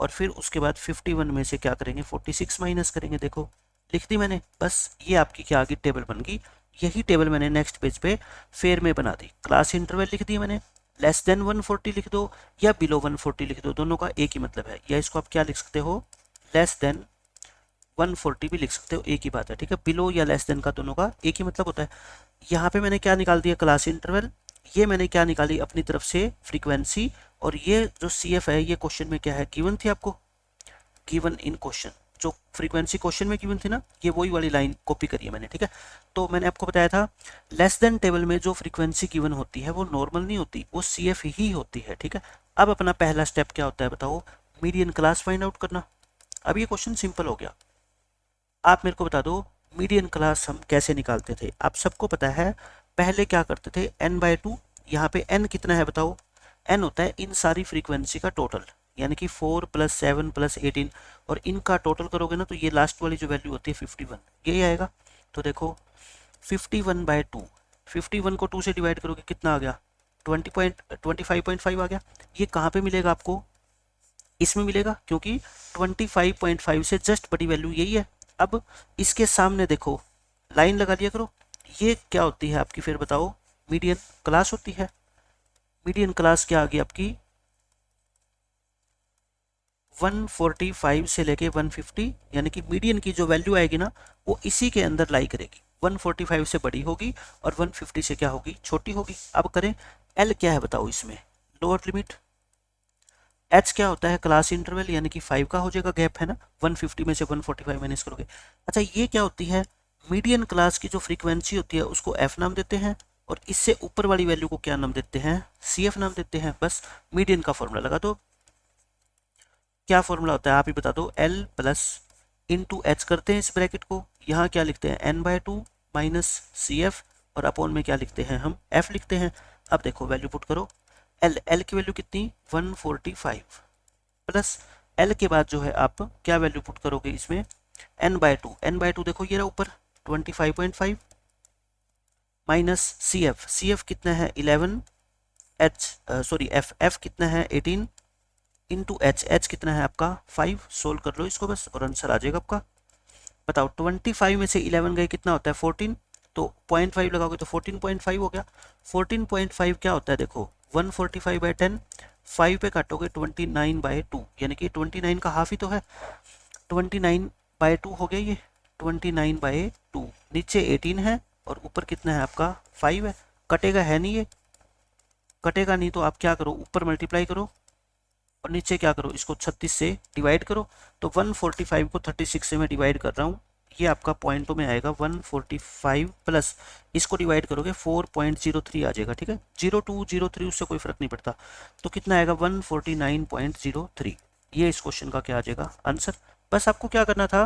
और फिर उसके बाद 51 में से क्या करेंगे, 46 माइनस करेंगे। देखो लिख दी मैंने, बस ये आपकी क्या आ गई, टेबल बन गई। यही टेबल मैंने नेक्स्ट पेज पे फेयर में बना दी। क्लास इंटरवल लिख दी मैंने, लेस देन 140 लिख दो या बिलो 140 लिख दो, दोनों का एक ही मतलब है। या इसको आप क्या लिख सकते हो, लेस देन 140 भी लिख सकते हो, एक ही बात है, ठीक है। बिलो या लेस देन का दोनों का एक ही मतलब होता है। यहाँ पे मैंने क्या निकाल दिया, क्लास इंटरवल, ये मैंने क्या निकाली अपनी तरफ से, फ्रीक्वेंसी। और ये जो CF है, ये क्वेश्चन में क्या है, गिवन थी आपको, गिवन इन क्वेश्चन, जो फ्रीक्वेंसी क्वेश्चन में गिवन थी ना, ये वही वाली लाइन कॉपी करी है मैंने, ठीक है। तो मैंने आपको बताया था लेस देन टेबल में जो फ्रीक्वेंसी गिवन होती है वो नॉर्मल नहीं होती, वो CF ही होती है, ठीक है। अब अपना पहला स्टेप क्या होता है बताओ, मीडियन क्लास फाइंड आउट करना। अब ये क्वेश्चन सिंपल हो गया। आप मेरे को बता दो मीडियन क्लास हम कैसे निकालते थे। आप सबको पता है पहले क्या करते थे, n/2, यहाँ पे n कितना है बताओ, n होता है इन सारी फ्रीक्वेंसी का टोटल, यानी कि 4 + 7 + 18, और इनका टोटल करोगे ना तो ये लास्ट वाली जो वैल्यू होती है 51, यही आएगा। तो देखो 51/2, 51 को 2 से डिवाइड करोगे कितना आ गया, 25.5 आ गया। ये कहाँ पे मिलेगा आपको, इसमें मिलेगा, क्योंकि 25.5 से जस्ट बड़ी वैल्यू यही है। अब इसके सामने देखो लाइन लगा दिया करो, ये क्या होती है आपकी, फिर बताओ, मीडियन क्लास होती है। मीडियन क्लास क्या आ गई आपकी, 145 से लेके 150, यानी कि मीडियन की जो वैल्यू आएगी ना वो इसी के अंदर लाई करेगी, 145 से बड़ी होगी और 150 से क्या होगी, छोटी होगी। अब करें L क्या है बताओ, इसमें लोअर लिमिट, H क्या होता है, क्लास इंटरवल, यानी कि 5 का हो जाएगा गैप, है ना, 150 में से 145 माइनस करोगे। अच्छा ये क्या होती है, मीडियन क्लास की जो फ्रीक्वेंसी होती है उसको F नाम देते हैं, और इससे ऊपर वाली वैल्यू को क्या नाम देते हैं, CF नाम देते हैं। बस मीडियन का फॉर्मूला लगा दो। क्या फॉर्मूला होता है आप ही बता दो, L + इंटू H करते हैं इस ब्रैकेट को, यहाँ क्या लिखते हैं, n/2 माइनस CF, और अपॉन में क्या लिखते हैं हम, F लिखते हैं। अब देखो वैल्यू पुट करो, L की वैल्यू कितनी, 145, प्लस L के बाद जो है आप क्या वैल्यू पुट करोगे इसमें, n/2 देखो ये रहा ऊपर 25.5, माइनस CF कितना है 11, F कितना है 18, इंटू H कितना है आपका 5, सोल्व कर लो इसको बस और आंसर आ जाएगा आपका। बताओ 25 में से 11 गए कितना होता है 14, तो 0.5 लगाओगे तो 14.5 हो गया। 14.5 क्या होता है देखो, 145/10, 5 पे काटोगे 29/2, यानी कि 29 का हाफ ही तो है, 29/2 हो गया ये, 29/2, नीचे 18 है और ऊपर कितना है आपका 5 है। कटेगा है नहीं, ये कटेगा नहीं, तो आप क्या करो, ऊपर मल्टीप्लाई करो और नीचे क्या करो, इसको 36 से डिवाइड करो। तो 145 को 36 से मैं डिवाइड कर रहा हूँ, ये आपका पॉइंटों में आएगा 145 प्लस इसको डिवाइड करोगे 4.03 आ जाएगा, ठीक है। 0203 उससे कोई फर्क नहीं पड़ता, तो कितना आएगा 149.03। ये इस क्वेश्चन का क्या आ जाएगा आंसर। बस आपको क्या करना था,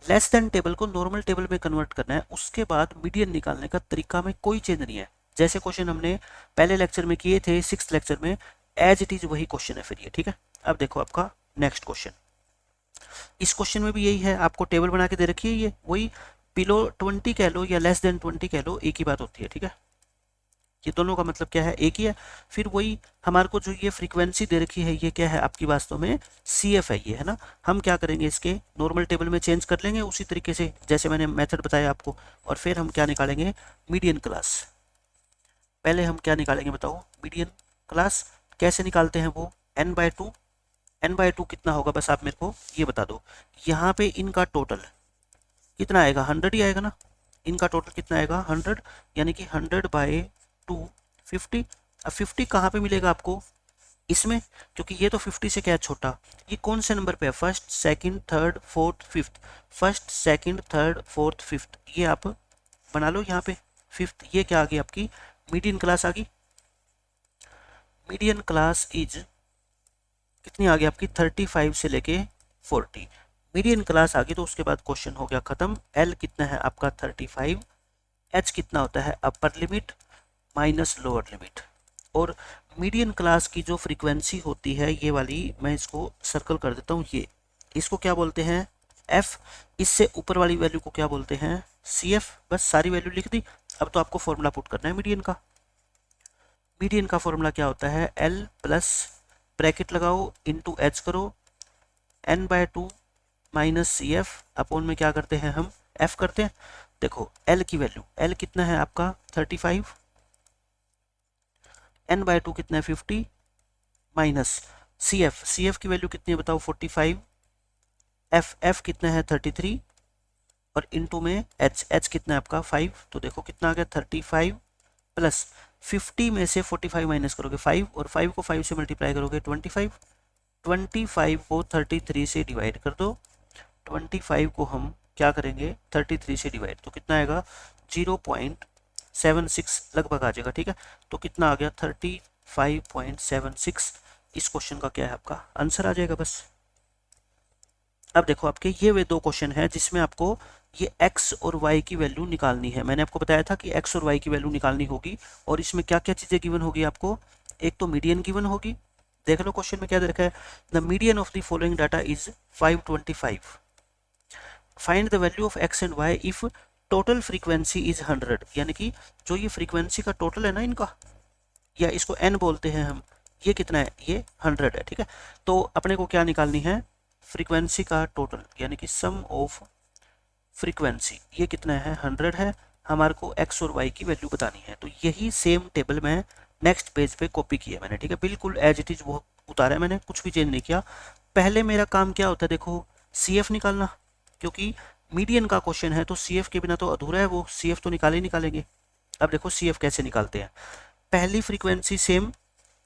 लेस देन टेबल को नॉर्मल टेबल में कन्वर्ट करना है, उसके बाद मीडियन निकालने का तरीका में कोई चेंज नहीं है। जैसे क्वेश्चन हमने पहले लेक्चर में किए थे, 6th लेक्चर में, एज इट इज वही क्वेश्चन है फिर ये, ठीक है। अब देखो आपका नेक्स्ट क्वेश्चन, इस क्वेश्चन में भी यही है, आपको टेबल बना के दे रखी है, ये वही बिलो 20 कह लो या लेस देन 20 कह लो, एक ही बात होती है, ठीक है। ये दोनों का मतलब क्या है, एक ही है। फिर वही हमारे को जो ये फ्रीक्वेंसी दे रखी है ये क्या है आपकी वास्तव में सी एफ है ये, है ना। हम क्या करेंगे इसके नॉर्मल टेबल में चेंज कर लेंगे उसी तरीके से जैसे मैंने मेथड बताया आपको, और फिर हम क्या निकालेंगे, मीडियन क्लास। पहले हम क्या निकालेंगे बताओ, मीडियन क्लास। कैसे निकालते हैं वो, n/2। n/2 कितना होगा बस आप मेरे को ये बता दो। यहाँ पे इनका टोटल कितना आएगा, 100 ही आएगा ना। इनका टोटल कितना आएगा 100, यानी कि 100/2 50। अब 50 कहाँ पे मिलेगा आपको, इसमें, क्योंकि ये तो 50 से क्या है छोटा। ये कौन से नंबर पे है, first second third fourth fifth, first second third fourth fifth, ये आप बना लो यहाँ पे फिफ्थ। ये क्या आ गई आपकी मीडियन क्लास आ गई। मीडियन क्लास इज कितनी आ गई आपकी 35 से लेके 40। मीडियन क्लास आ गई तो उसके बाद क्वेश्चन हो गया खत्म। एल कितना है आपका 35, एच कितना होता है upper limit minus lower limit. और मीडियन क्लास की जो फ्रीक्वेंसी होती है ये वाली, मैं इसको सर्कल कर देता हूँ, ये इसको क्या बोलते हैं एफ। इससे ऊपर वाली वैल्यू को क्या बोलते हैं सी एफ। बस सारी वैल्यू लिख दी। अब तो आपको फॉर्मूला पुट करना है मीडियन का। मीडियन का फॉर्मूला क्या होता है, एल प्लस ब्रैकेट लगाओ इंटू एच करो, n/2 माइनस सी एफ अपॉन में क्या करते हैं हम एफ करते हैं। देखो एल की वैल्यू, एल कितना है आपका 35, n/2 कितना है 50 माइनस सी एफ की वैल्यू कितनी है बताओ 45, एफ कितना है 33 और इनटू में एच कितना है आपका 5। तो देखो कितना आ गया 35 प्लस 50 में से 45 माइनस करोगे 5 और 5 को 5 से मल्टीप्लाई करोगे 25 को 33 से डिवाइड कर दो। 25 को हम क्या करेंगे 33 से डिवाइड, तो कितना आएगा 0.76 लगभग आ जाएगा, ठीक है। तो कितना आ गया 35.76। इस क्वेश्चन का क्या है आपका आंसर आ जाएगा बस। अब देखो आपके ये वे दो क्वेश्चन है जिसमें आपको ये x और y की वैल्यू निकालनी है। मैंने आपको बताया था कि x और y की वैल्यू निकालनी होगी, और इसमें क्या क्या चीजें गिवन होगी आपको। एक तो मीडियन गिवन होगी, देख लो क्वेश्चन में क्या दे रखा है, the median of the following data is 525, find the value of x and y if total frequency is 100। यानी कि जो ये फ्रीक्वेंसी का टोटल है ना इनका, या इसको n बोलते हैं हम, ये कितना है ये 100 है, ठीक है। तो अपने को क्या निकालनी है फ्रीक्वेंसी का टोटल, यानी कि सम ऑफ फ्रीक्वेंसी, ये कितना है 100 है। हमारे को x और y की वैल्यू बतानी है। तो यही सेम टेबल में नेक्स्ट पेज पे कॉपी किया मैंने, ठीक है, बिल्कुल एज इट इज वो उतारा है मैंने, कुछ भी चेंज नहीं किया। पहले मेरा काम क्या होता है देखो सी एफ निकालना, क्योंकि मीडियन का क्वेश्चन है तो सी एफ के बिना तो अधूरा है, वो सी एफ तो निकाले ही निकालेंगे। अब देखो सी एफ कैसे निकालते हैं, पहली फ्रीक्वेंसी सेम,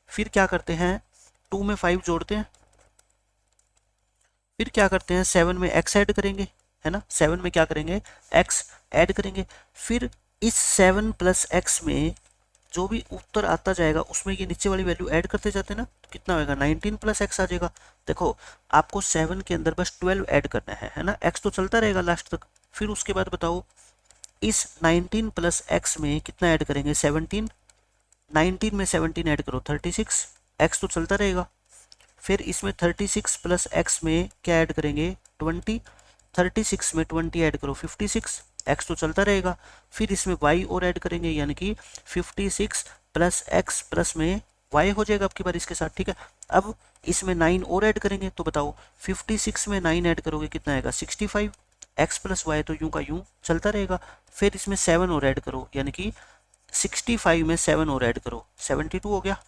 फिर क्या करते हैं 2 में 5 जोड़ते हैं, फिर क्या करते हैं 7 में x ऐड करेंगे, है ना, 7 में क्या करेंगे x ऐड करेंगे। फिर इस 7 प्लस x में जो भी उत्तर आता जाएगा उसमें ये नीचे वाली वैल्यू ऐड करते जाते हैं ना, तो कितना होगा 19 प्लस x आ जाएगा। देखो आपको 7 के अंदर बस 12 ऐड करना है ना, x तो चलता रहेगा लास्ट तक। फिर उसके बाद बताओ इस 19 प्लस x में कितना ऐड करेंगे 17, 19 में 17 ऐड करो 36, x तो चलता रहेगा। फिर इसमें 36 प्लस x में क्या ऐड करेंगे 20, 36 में 20 ऐड करो 56, x तो चलता रहेगा। फिर इसमें y और ऐड करेंगे, यानी कि 56 प्लस x प्लस में y हो जाएगा आपकी बार इसके साथ, ठीक है। अब इसमें 9 और ऐड करेंगे, तो बताओ 56 में 9 ऐड करोगे कितना आएगा 65, x प्लस y तो यूं का यूं चलता रहेगा। फिर इसमें 7 और ऐड करो, यानी कि 65 में 7 और ऐड करो 72 हो गया,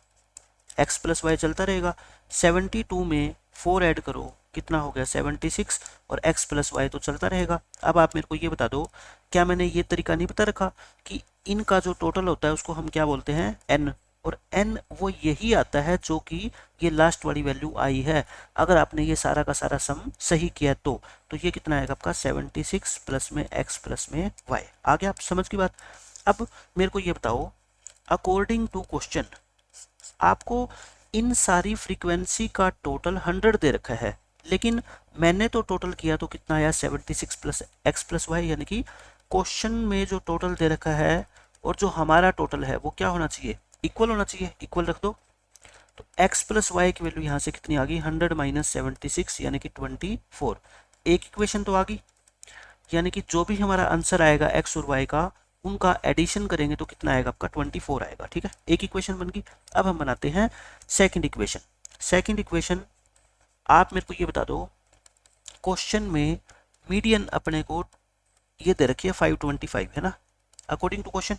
x प्लस वाई चलता रहेगा। 72 में 4 ऐड करो कितना हो गया 76, और x प्लस वाई तो चलता रहेगा। अब आप मेरे को ये बता दो, क्या मैंने ये तरीका नहीं बता रखा कि इनका जो टोटल होता है उसको हम क्या बोलते हैं n, और n वो यही आता है जो कि ये लास्ट वाली वैल्यू आई है। अगर आपने ये सारा का सारा सम सही किया तो ये कितना आएगा आपका 76 प्लस में x प्लस में y। आ गया आप समझ की बात। अब मेरे को ये बताओ, अकॉर्डिंग टू क्वेश्चन आपको इन सारी फ्रीक्वेंसी का टोटल 100 दे रखा है, लेकिन मैंने तो टोटल किया तो कितना आया 76 प्लस एक्स प्लस वाई, यानी कि क्वेश्चन में जो टोटल दे रखा है और जो हमारा टोटल है वो क्या होना चाहिए इक्वल होना चाहिए, इक्वल रख दो। तो x प्लस वाई की वैल्यू यहाँ से कितनी आ गई 100 माइनस 76 यानी कि 24। एक इक्वेशन तो आ गई, यानी कि जो भी हमारा आंसर आएगा x और y का उनका एडिशन करेंगे तो कितना आएगा आपका 24 आएगा। ठीक है, एक इक्वेशन बन गई। अब हम बनाते हैं सेकंड इक्वेशन। सेकंड इक्वेशन आप मेरे को ये बता दो, क्वेश्चन में मीडियन अपने को ये दे रखी है 525 है ना, अकॉर्डिंग टू क्वेश्चन।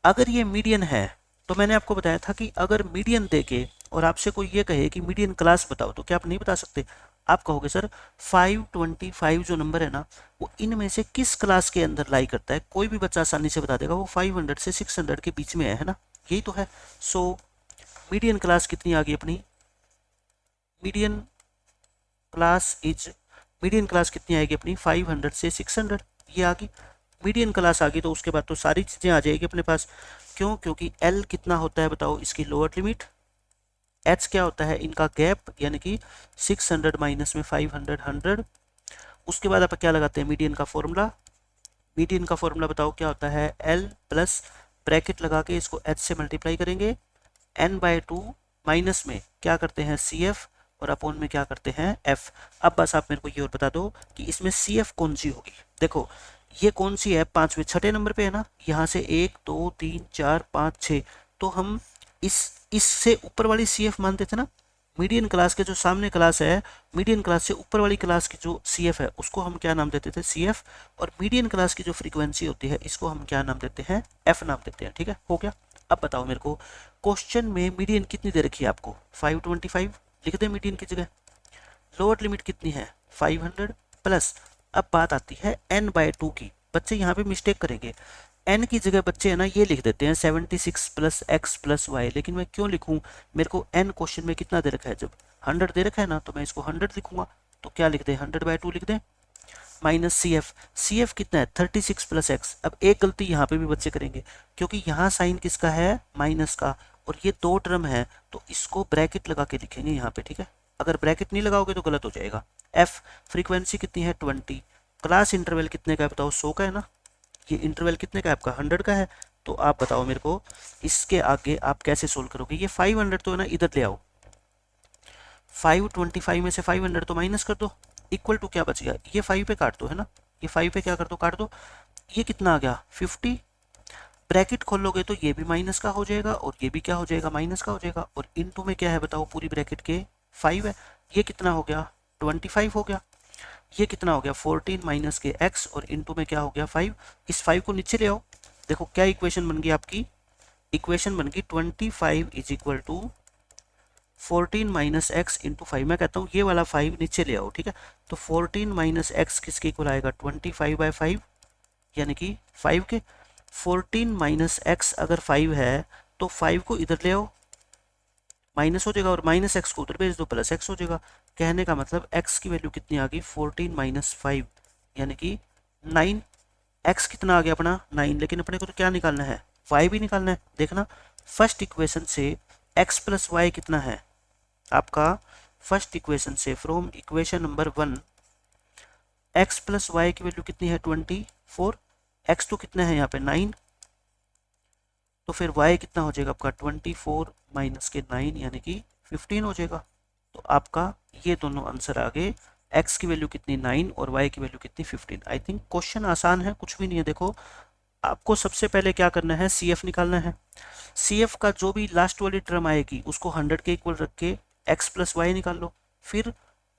अगर ये मीडियन है तो मैंने आपको बताया था कि अगर मीडियन देके और आपसे कोई ये कहे कि मीडियन क्लास बताओ तो क्या आप नहीं बता सकते? आप कहोगे सर 525 जो नंबर है ना वो इनमें से किस क्लास के अंदर लाई करता है, कोई भी बच्चा आसानी से बता देगा, वो 500 से 600 के बीच में है ना, यही तो है। सो मीडियन क्लास कितनी आ गई अपनी, median class is, median class कितनी आएगी अपनी 500 से 600, ये आ गई मीडियन क्लास आ गई। तो उसके बाद तो सारी चीज़ें आ जाएगी अपने पास, क्यों? क्योंकि एल कितना होता है बताओ इसकी लोअर लिमिट, एच क्या होता है इनका गैप, यानी कि 600 माइनस में 500 100। उसके बाद आप क्या लगाते हैं मीडियन का फॉर्मूला, मीडियन का फॉर्मूला बताओ क्या होता है, एल प्लस ब्रैकेट लगा के इसको एच से मल्टीप्लाई करेंगे, n/2 माइनस में क्या करते हैं सी एफ और अपॉन में क्या करते हैं एफ। अब बस आप मेरे को ये और बता दो कि इसमें सी एफ कौन सी होगी। देखो ये कौन सी है, पांचवें छठे नंबर पे है ना, यहाँ से 1 2 3 4 5 6, तो हम इससे ऊपर वाली सी एफ मानते थे ना। मीडियन क्लास के जो सामने क्लास है, मीडियन क्लास से ऊपर वाली क्लास की जो सी एफ है उसको हम क्या नाम देते थे सी एफ, और मीडियन क्लास की जो फ्रीक्वेंसी होती है इसको हम क्या नाम देते हैं एफ नाम देते हैं। ठीक है, हो गया। अब बताओ मेरे को क्वेश्चन में मीडियन कितनी दे रखी है आपको 525, लिख दे मीडियन की जगह, लोअर लिमिट कितनी है 500 प्लस। अब बात आती है n/2 की, बच्चे यहाँ पे मिस्टेक करेंगे, n की जगह बच्चे है ना ये लिख देते हैं 76 प्लस x प्लस वाई, लेकिन मैं क्यों लिखूं, मेरे को n क्वेश्चन में कितना दे रखा है, जब 100 दे रखा है ना तो मैं इसको 100 लिखूंगा, तो क्या लिख दें 100/2 लिख दें, माइनस सी एफ कितना है 36 प्लस एक्स। अब एक गलती यहाँ पे भी बच्चे करेंगे, क्योंकि यहाँ साइन किसका है माइनस का, और ये दो टर्म है तो इसको ब्रैकेट लगा के लिखेंगे यहाँ पे। ठीक है, अगर ब्रैकेट नहीं लगाओगे तो गलत हो जाएगा। एफ फ्रीक्वेंसी कितनी है 20, क्लास इंटरवल कितने का है बताओ 100 का है ना, ये इंटरवल कितने का है आपका 100 का है। तो आप बताओ मेरे को इसके आगे आप कैसे सोल्व करोगे, ये 500 तो है ना इधर ले आओ, 525 में से 500 तो माइनस कर दो, इक्वल टू क्या बच गया, ये 5 पे काट दो है ना, ये 5 पे क्या कर दो काट दो, ये कितना आ गया 50, ब्रैकेट खोल लोगे तो ये भी माइनस का हो जाएगा और ये भी क्या हो जाएगा माइनस का हो जाएगा, और इनटू में क्या है बताओ पूरी ब्रैकेट के 5 है, ये कितना हो गया 25 हो गया, ये कितना हो गया 14 माइनस के x और इनटू में क्या हो गया 5, इस 5 को नीचे ले आओ, देखो क्या इक्वेशन बन गई आपकी, इक्वेशन बन गई 25 is equal to 14 minus x into 5। मैं कहता हूँ ये वाला 5 नीचे ले आओ। ठीक है, तो 14 माइनस एक्स किसके इक्वल आएगा 25/5, यानी कि 5 के। 14 माइनस एक्स अगर 5 है तो 5 को इधर ले आओ, माइनस हो जाएगा, और माइनस एक्स को उधर भेज दो प्लस एक्स हो जाएगा। कहने का मतलब एक्स की वैल्यू कितनी आ गई 14 माइनस 5 यानी कि 9। एक्स कितना आ गया अपना 9, लेकिन अपने को तो क्या निकालना है y भी निकालना है। देखना फर्स्ट इक्वेशन से x प्लस वाई कितना है आपका, फर्स्ट इक्वेशन से from equation number 1 x plus y की वैल्यू कितनी है 24, x तो कितना है यहाँ पे 9, तो फिर y कितना हो जाएगा आपका 24 माइनस के 9 यानी कि 15 हो जाएगा। तो आपका ये दोनों आंसर आ गए, x की वैल्यू कितनी 9 और y की वैल्यू कितनी 15। आई थिंक क्वेश्चन आसान है, कुछ भी नहीं है। देखो आपको सबसे पहले क्या करना है सी एफ निकालना है, सी एफ का जो भी लास्ट वाली टर्म आएगी उसको 100 के इक्वल रख के x प्लस वाई निकाल लो। फिर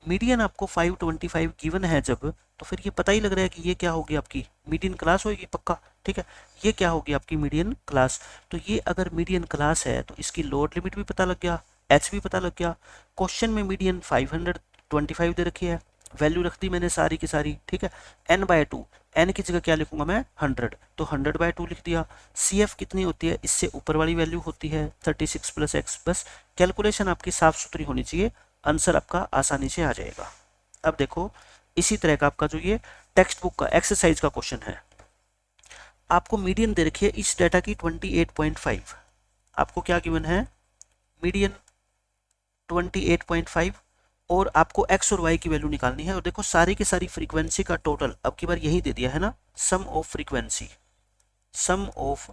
मीडियन आपको 525 गिवन है जब, तो फिर ये पता ही लग रहा है कि ये क्या होगी आपकी मीडियन क्लास होगी पक्का। ठीक है, ये क्या होगी आपकी मीडियन क्लास। तो ये अगर मीडियन क्लास है तो इसकी लोअर लिमिट भी पता लग गया, एच भी पता लग गया। क्वेश्चन में मीडियन 525 दे रखी है, वैल्यू रख दी मैंने सारी की सारी। ठीक है, n/2, n की जगह क्या लिखूंगा मैं 100, तो 100/2 लिख दिया। सी एफ कितनी होती है, इससे ऊपर वाली वैल्यू होती है 36 प्लस एक्स। बस कैलकुलेशन आपकी साफ सुथरी होनी चाहिए, आंसर आपका आसानी से आ जाएगा। अब देखो इसी तरह का आपका जो ये टेक्स्ट बुक का एक्सरसाइज का क्वेश्चन है, आपको मीडियन दे रखी है इस डाटा की 28.5, आपको क्या गिवन है मीडियन 28.5, और आपको x और y की वैल्यू निकालनी है। और देखो सारी की सारी फ्रीक्वेंसी का टोटल अब की बार यही दे दिया है ना, sum of frequency, sum of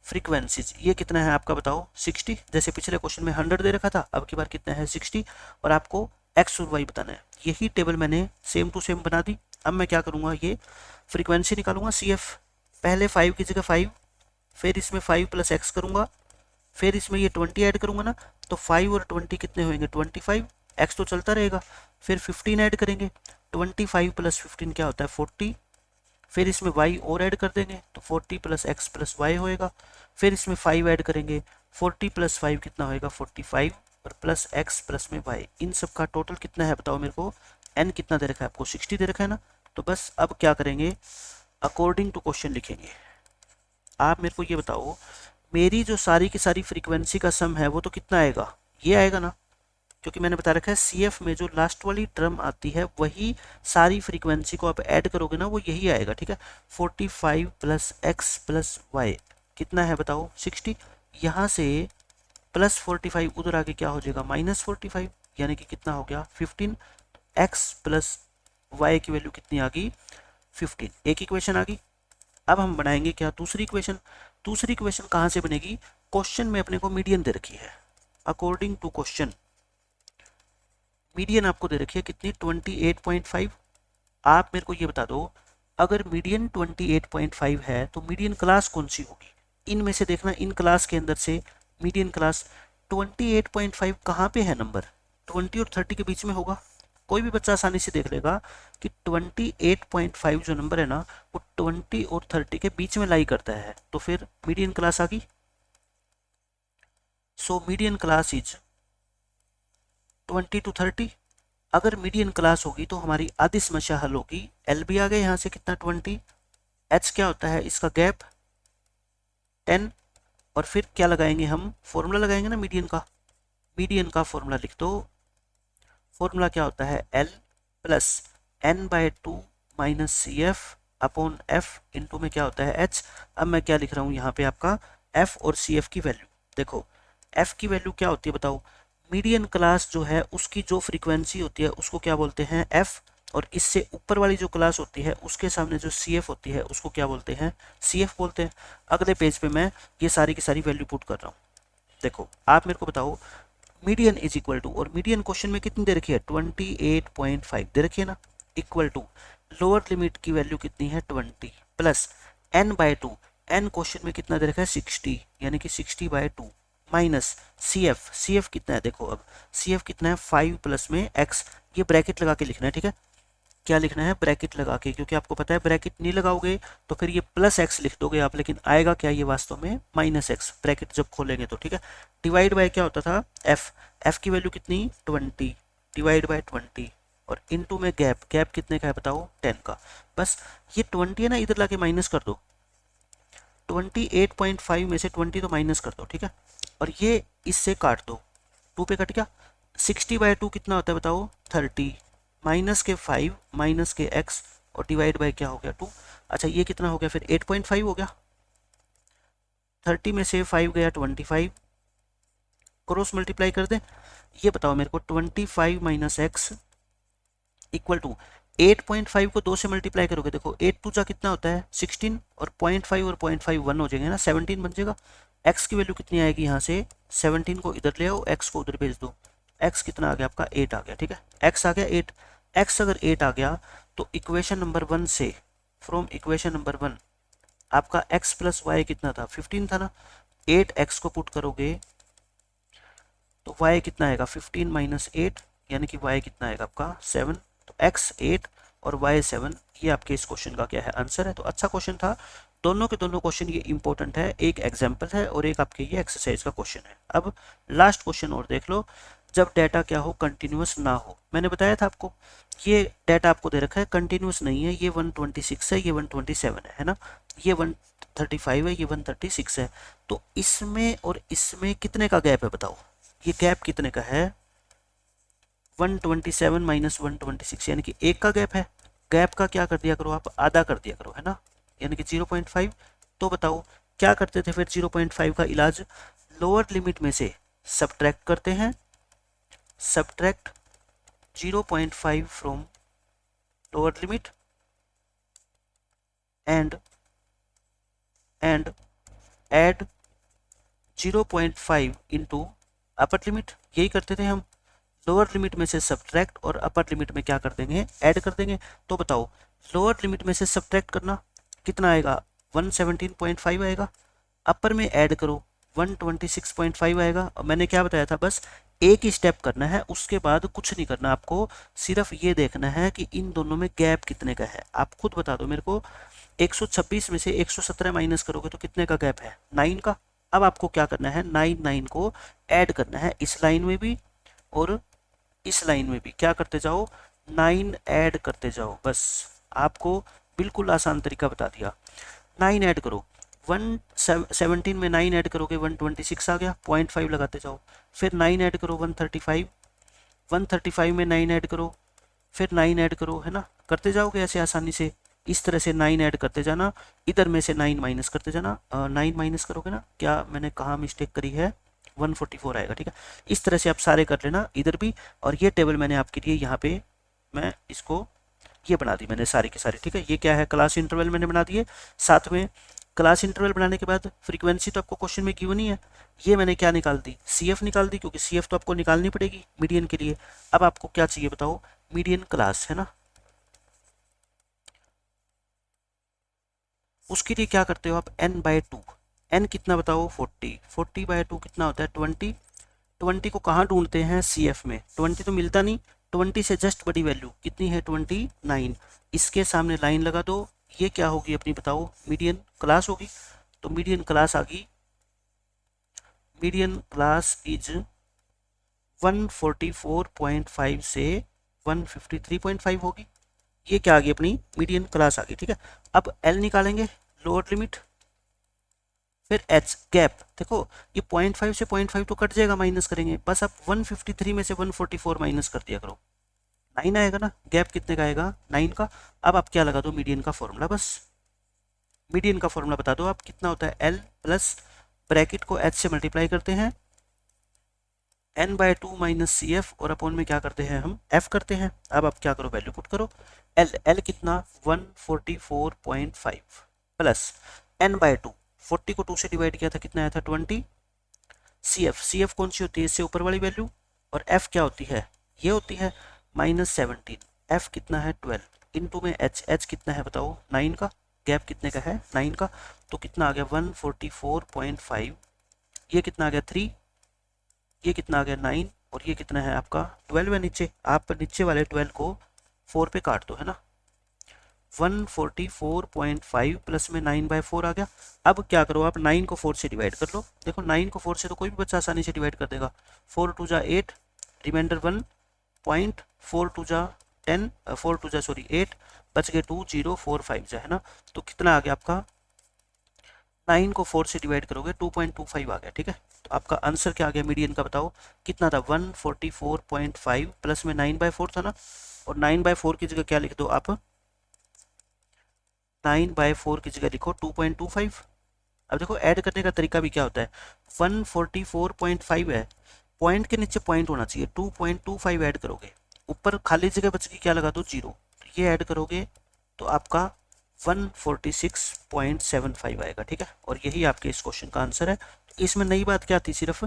frequencies ये कितना है आपका बताओ 60। जैसे पिछले क्वेश्चन में 100 दे रखा था, अब की बार कितना है 60, और आपको x और y बताना है। यही टेबल मैंने सेम टू सेम बना दी। अब मैं क्या करूंगा, ये फ्रीक्वेंसी निकालूंगा सी एफ, पहले 5 की जगह 5, फिर इसमें 5 प्लस एक्स करूँगा, फिर इसमें ये 20 ऐड करूँगा ना, तो 5 और 20 कितने होंगे 25, एक्स तो चलता रहेगा। फिर 15 ऐड करेंगे, 25 प्लस 15 क्या होता है 40, फिर इसमें y और ऐड कर देंगे तो 40 प्लस एक्स प्लस वाई होएगा। फिर इसमें 5 ऐड करेंगे, 40 प्लस 5 कितना होएगा 45, और प्लस एक्स प्लस में y, इन सब का टोटल कितना है बताओ मेरे को। n कितना दे रखा है आपको 60 दे रखा है ना। तो बस अब क्या करेंगे, अकॉर्डिंग टू क्वेश्चन लिखेंगे। आप मेरे को ये बताओ, मेरी जो सारी की सारी फ्रीक्वेंसी का सम है वो तो कितना आएगा, ये आएगा ना, क्योंकि मैंने बता रखा है CF में जो लास्ट वाली टर्म आती है वही सारी फ्रीक्वेंसी को आप ऐड करोगे ना, वो यही आएगा, ठीक है। 45 प्लस एक्स प्लस वाई कितना है बताओ 60, यहाँ से प्लस 45 उधर आके क्या हो जाएगा माइनस 45, यानी कि कितना हो गया 15। एक्स प्लस वाई की वैल्यू कितनी आ गई 15, एक इक्वेशन आ गई। अब हम बनाएंगे क्या दूसरी इक्वेशन। दूसरी इक्वेशन कहाँ से बनेगी, क्वेश्चन में अपने को मीडियन दे रखी है। अकॉर्डिंग टू क्वेश्चन मीडियन आपको दे रखी है कितनी 28.5। आप मेरे को ये बता दो, अगर मीडियन 28.5 है तो मीडियन क्लास कौन सी होगी, इनमें से देखना, इन क्लास के अंदर से मीडियन क्लास 28.5 कहाँ पे है नंबर, 20 और 30 के बीच में होगा। कोई भी बच्चा आसानी से देख लेगा कि 28.5 जो नंबर है ना वो 20 और 30 के बीच में लाई करता है, तो फिर मीडियन क्लास आ गई। So median class is 20 to 30। अगर मीडियन क्लास होगी तो हमारी आधी समस्या हल होगी। एल भी आ गया यहाँ से कितना 20, एच क्या होता है इसका गैप 10, और फिर क्या लगाएंगे हम, फॉर्मूला लगाएंगे ना मीडियन का फॉर्मूला लिख दो। फॉर्मूला क्या होता है एल प्लस n/2 माइनस सी एफ अपॉन एफ, इंटू में क्या होता है एच। अब मैं क्या लिख रहा हूँ यहाँ पे आपका एफ और सी एफ की वैल्यू। देखो एफ की वैल्यू क्या होती है बताओ, मीडियन क्लास जो है उसकी जो फ्रीक्वेंसी होती है उसको क्या बोलते हैं एफ, और इससे ऊपर वाली जो क्लास होती है उसके सामने जो सी एफ होती है उसको क्या बोलते हैं सी एफ बोलते हैं। अगले पेज पे मैं ये सारी की सारी वैल्यू पुट कर रहा हूँ। देखो आप मेरे को बताओ, मीडियन इज इक्वल टू, और मीडियन क्वेश्चन में कितनी दे रखी है 28.5 दे रखी है ना, इक्वल टू लोअर लिमिट की वैल्यू कितनी है 20 प्लस n/2, n क्वेश्चन में कितना दे रखा है 60, यानी कि 60/2 माइनस सी एफ कितना है, देखो अब सी एफ कितना है 5 प्लस में x, ये ब्रैकेट लगा के लिखना है, ठीक है। क्या लिखना है ब्रैकेट लगा के, क्योंकि आपको पता है ब्रैकेट नहीं लगाओगे तो फिर ये प्लस एक्स लिख दोगे आप, लेकिन आएगा क्या ये वास्तव में माइनस एक्स, ब्रैकेट जब खोलेंगे तो, ठीक है। डिवाइड बाय क्या होता था एफ की वैल्यू कितनी 20 डिवाइड बाय 20, और इनटू में गैप कितने का है बताओ 10 का। बस ये 20 है ना, इधर लाके माइनस कर दो, 28.5 में से 20 तो माइनस कर दो, ठीक है। और ये इससे काट दो, 2 पे कट गया। 60/2 कितना होता है बताओ 30, माइनस के 5 माइनस के x, और डिवाइड बाय क्या हो गया 2। अच्छा ये कितना हो गया फिर 8.5 हो गया, 30 में से 5 गया 25, क्रॉस मल्टीप्लाई कर दें। ये बताओ मेरे को 25 माइनस एक्स इक्वल टू 8.5 को 2 से मल्टीप्लाई करोगे, देखो 8 टू जा कितना होता है 16, और 0.5 और 0.5 1 हो जाएंगे ना, 17 बन जाएगा। x की वैल्यू कितनी आएगी यहाँ से 17 को इधर ले आओ, x को उधर भेज दो, x कितना आ गया आपका 8 आ गया, ठीक है। x आ गया 8, x अगर 8 आ गया तो इक्वेशन नंबर 1 से, फ्रॉम इक्वेशन नंबर 1 आपका x प्लस वाई कितना था 15 था ना, 8x को पुट करोगे तो y कितना आएगा 15 माइनस 8, यानी कि y कितना आएगा आपका 7। तो x 8 और y 7, ये आपके इस क्वेश्चन का क्या है आंसर है। तो अच्छा क्वेश्चन था, दोनों के दोनों क्वेश्चन ये इंपॉर्टेंट है, एक एग्जाम्पल है और एक आपके ये एक्सरसाइज का क्वेश्चन है। अब लास्ट क्वेश्चन और देख लो, जब डाटा क्या हो कंटिन्यूस ना हो। मैंने बताया था आपको ये डाटा आपको दे रखा है कंटिन्यूस नहीं है, ये 126 है, ये 127 है ना, ये 135 है, ये 136 है। तो इसमें और इसमें कितने का गैप है बताओ, ये गैप कितने का है 127 माइनस 126, यानी कि एक का गैप है। गैप का क्या कर दिया करो आप, आधा कर दिया करो, है ना, यानी कि 0.5। तो बताओ क्या करते थे फिर 0.5 का इलाज, लोअर लिमिट में से सब्ट्रैक्ट करते हैं, subtract 0.5 from lower limit and add 0.5 into upper limit, यही करते थे हम। लोअर लिमिट में से सब्ट्रैक्ट और अपर लिमिट में क्या कर देंगे ऐड कर देंगे। तो बताओ लोअर लिमिट में से सब्ट्रैक्ट करना कितना आएगा 117.5 आएगा, अपर में ऐड करो 126.5 आएगा। और मैंने क्या बताया था, बस एक ही स्टेप करना है, उसके बाद कुछ नहीं करना आपको, सिर्फ ये देखना है कि इन दोनों में गैप कितने का है। आप खुद बता दो मेरे को, 126 में से 117 माइनस करोगे तो कितने का गैप है, 9 का। अब आपको क्या करना है, 9 को ऐड करना है, इस लाइन में भी और इस लाइन में भी क्या करते जाओ, 9 ऐड करते जाओ। बस आपको बिल्कुल आसान तरीका बता दिया। 9 ऐड करो, 117 में 9 ऐड करोगे 126 आ गया, 0.5 लगाते जाओ। फिर 9 ऐड करो 135, 135 में 9 ऐड करो, फिर 9 ऐड करो, है ना, करते जाओगे ऐसे आसानी से। इस तरह से 9 ऐड करते जाना, इधर में से 9 माइनस करते जाना। 9 माइनस करोगे ना, क्या मैंने कहाँ मिस्टेक करी है, 144 आएगा, ठीक है। इस तरह से आप सारे कर लेना इधर भी। और ये टेबल मैंने आपके लिए यहाँ पे मैं इसको ये बना दी मैंने सारी के सारी, ठीक है। ये क्या है, क्लास इंटरवल मैंने बना दिए। साथ में क्लास इंटरवल बनाने के बाद फ्रीक्वेंसी तो आपको क्वेश्चन में गिवन ही है, ये मैंने क्या निकाल दी, CF निकाल दी, क्योंकि CF तो आपको निकालनी पड़ेगी मीडियन के लिए। अब आपको क्या चाहिए बताओ, मीडियन क्लास, है ना। उसके लिए क्या करते हो आप, n/2, n कितना बताओ, 40, 40/2 कितना होता है, 20। 20 को कहाँ ढूंढते हैं, CF में। 20 तो मिलता नहीं, 20 से जस्ट बड़ी वैल्यू कितनी है, 29। इसके सामने लाइन लगा दो, ये क्या होगी अपनी बताओ, मीडियन क्लास होगी। तो मीडियन क्लास आ गई, मीडियन क्लास इज 144.5 से 153.5 होगी। ये क्या आ गई, अपनी मीडियन क्लास आ गई, ठीक है। अब L निकालेंगे, लोअर लिमिट, फिर H गैप। देखो ये 0.5 से 0.5 तो कट जाएगा, माइनस करेंगे, बस आप 153 में से 144 माइनस कर दिया करो, 9 आएगा ना, गैप कितने का आएगा, 9 का। अब आप क्या लगा दो, मीडियन का फॉर्मूला, बस मीडियन का फॉर्मूला बता दो आप, कितना होता है, L प्लस ब्रैकेट को H से मल्टीप्लाई करते हैं, n/2 माइनस CF, और अपॉन में क्या करते हैं हम, F करते हैं। अब आप क्या करो, वैल्यू पुट करो, L कितना 144.5 प्लस n/2, 40 को 2 से डिवाइड किया था, कितना आया था 20। CF कौन सी होती है, इससे ऊपर वाली वैल्यू, और F क्या होती है, ये होती है -17। F कितना है 12, इनटू में H कितना है बताओ, 9 का, गैप कितने का है, 9 का। तो कितना आ गया 144.5, ये कितना आ गया 3, ये कितना आ गया 9, और ये कितना है आपका 12 है नीचे। आप नीचे वाले 12 को 4 पे काट दो, है ना। 144.5 प्लस में 9/4 आ गया। अब क्या करो आप, 9 को 4 से डिवाइड कर लो। देखो 9 को 4 से तो कोई भी बच्चा आसानी से डिवाइड कर देगा। 4 2 जा 8, रिमाइंडर 1 पॉइंट, 4 2 जा 10, 4 2 जा सॉरी 8, बच गए 2 0 4 5 जा, है ना। तो कितना आ गया आपका, 9 को 4 से डिवाइड करोगे 2.25 आ गया, ठीक है। तो आपका आंसर क्या आ गया, मीडियन का बताओ कितना था, 144.5 प्लस में 9/4 था ना, और 9/4 की जगह क्या लिख दो आप, 9/4 की जगह लिखो 2.25। अब देखो ऐड करने का तरीका भी क्या होता है, 144.5 है, पॉइंट के नीचे पॉइंट होना चाहिए, 2.25 ऐड करोगे, ऊपर खाली जगह बच गई, क्या लगा दो 0, ये ऐड करोगे तो आपका 146.75 आएगा, ठीक है। और यही आपके इस क्वेश्चन का आंसर है। इसमें नई बात क्या थी, सिर्फ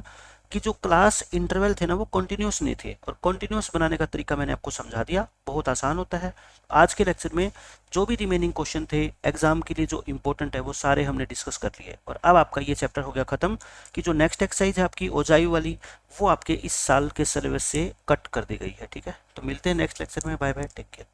कि जो क्लास इंटरवल थे ना वो कंटिन्यूस नहीं थे, और कंटिन्यूस बनाने का तरीका मैंने आपको समझा दिया, बहुत आसान होता है। आज के लेक्चर में जो भी रिमेनिंग क्वेश्चन थे एग्जाम के लिए जो इंपॉर्टेंट है वो सारे हमने डिस्कस कर लिए, और अब आपका ये चैप्टर हो गया खत्म, कि जो नेक्स्ट एक्सरसाइज है आपकी ओजायू वाली, वो आपके इस साल के सिलेबस से कट कर दी गई है, ठीक है। तो मिलते हैं नेक्स्ट लेक्चर में, बाय बाय, टेक केयर।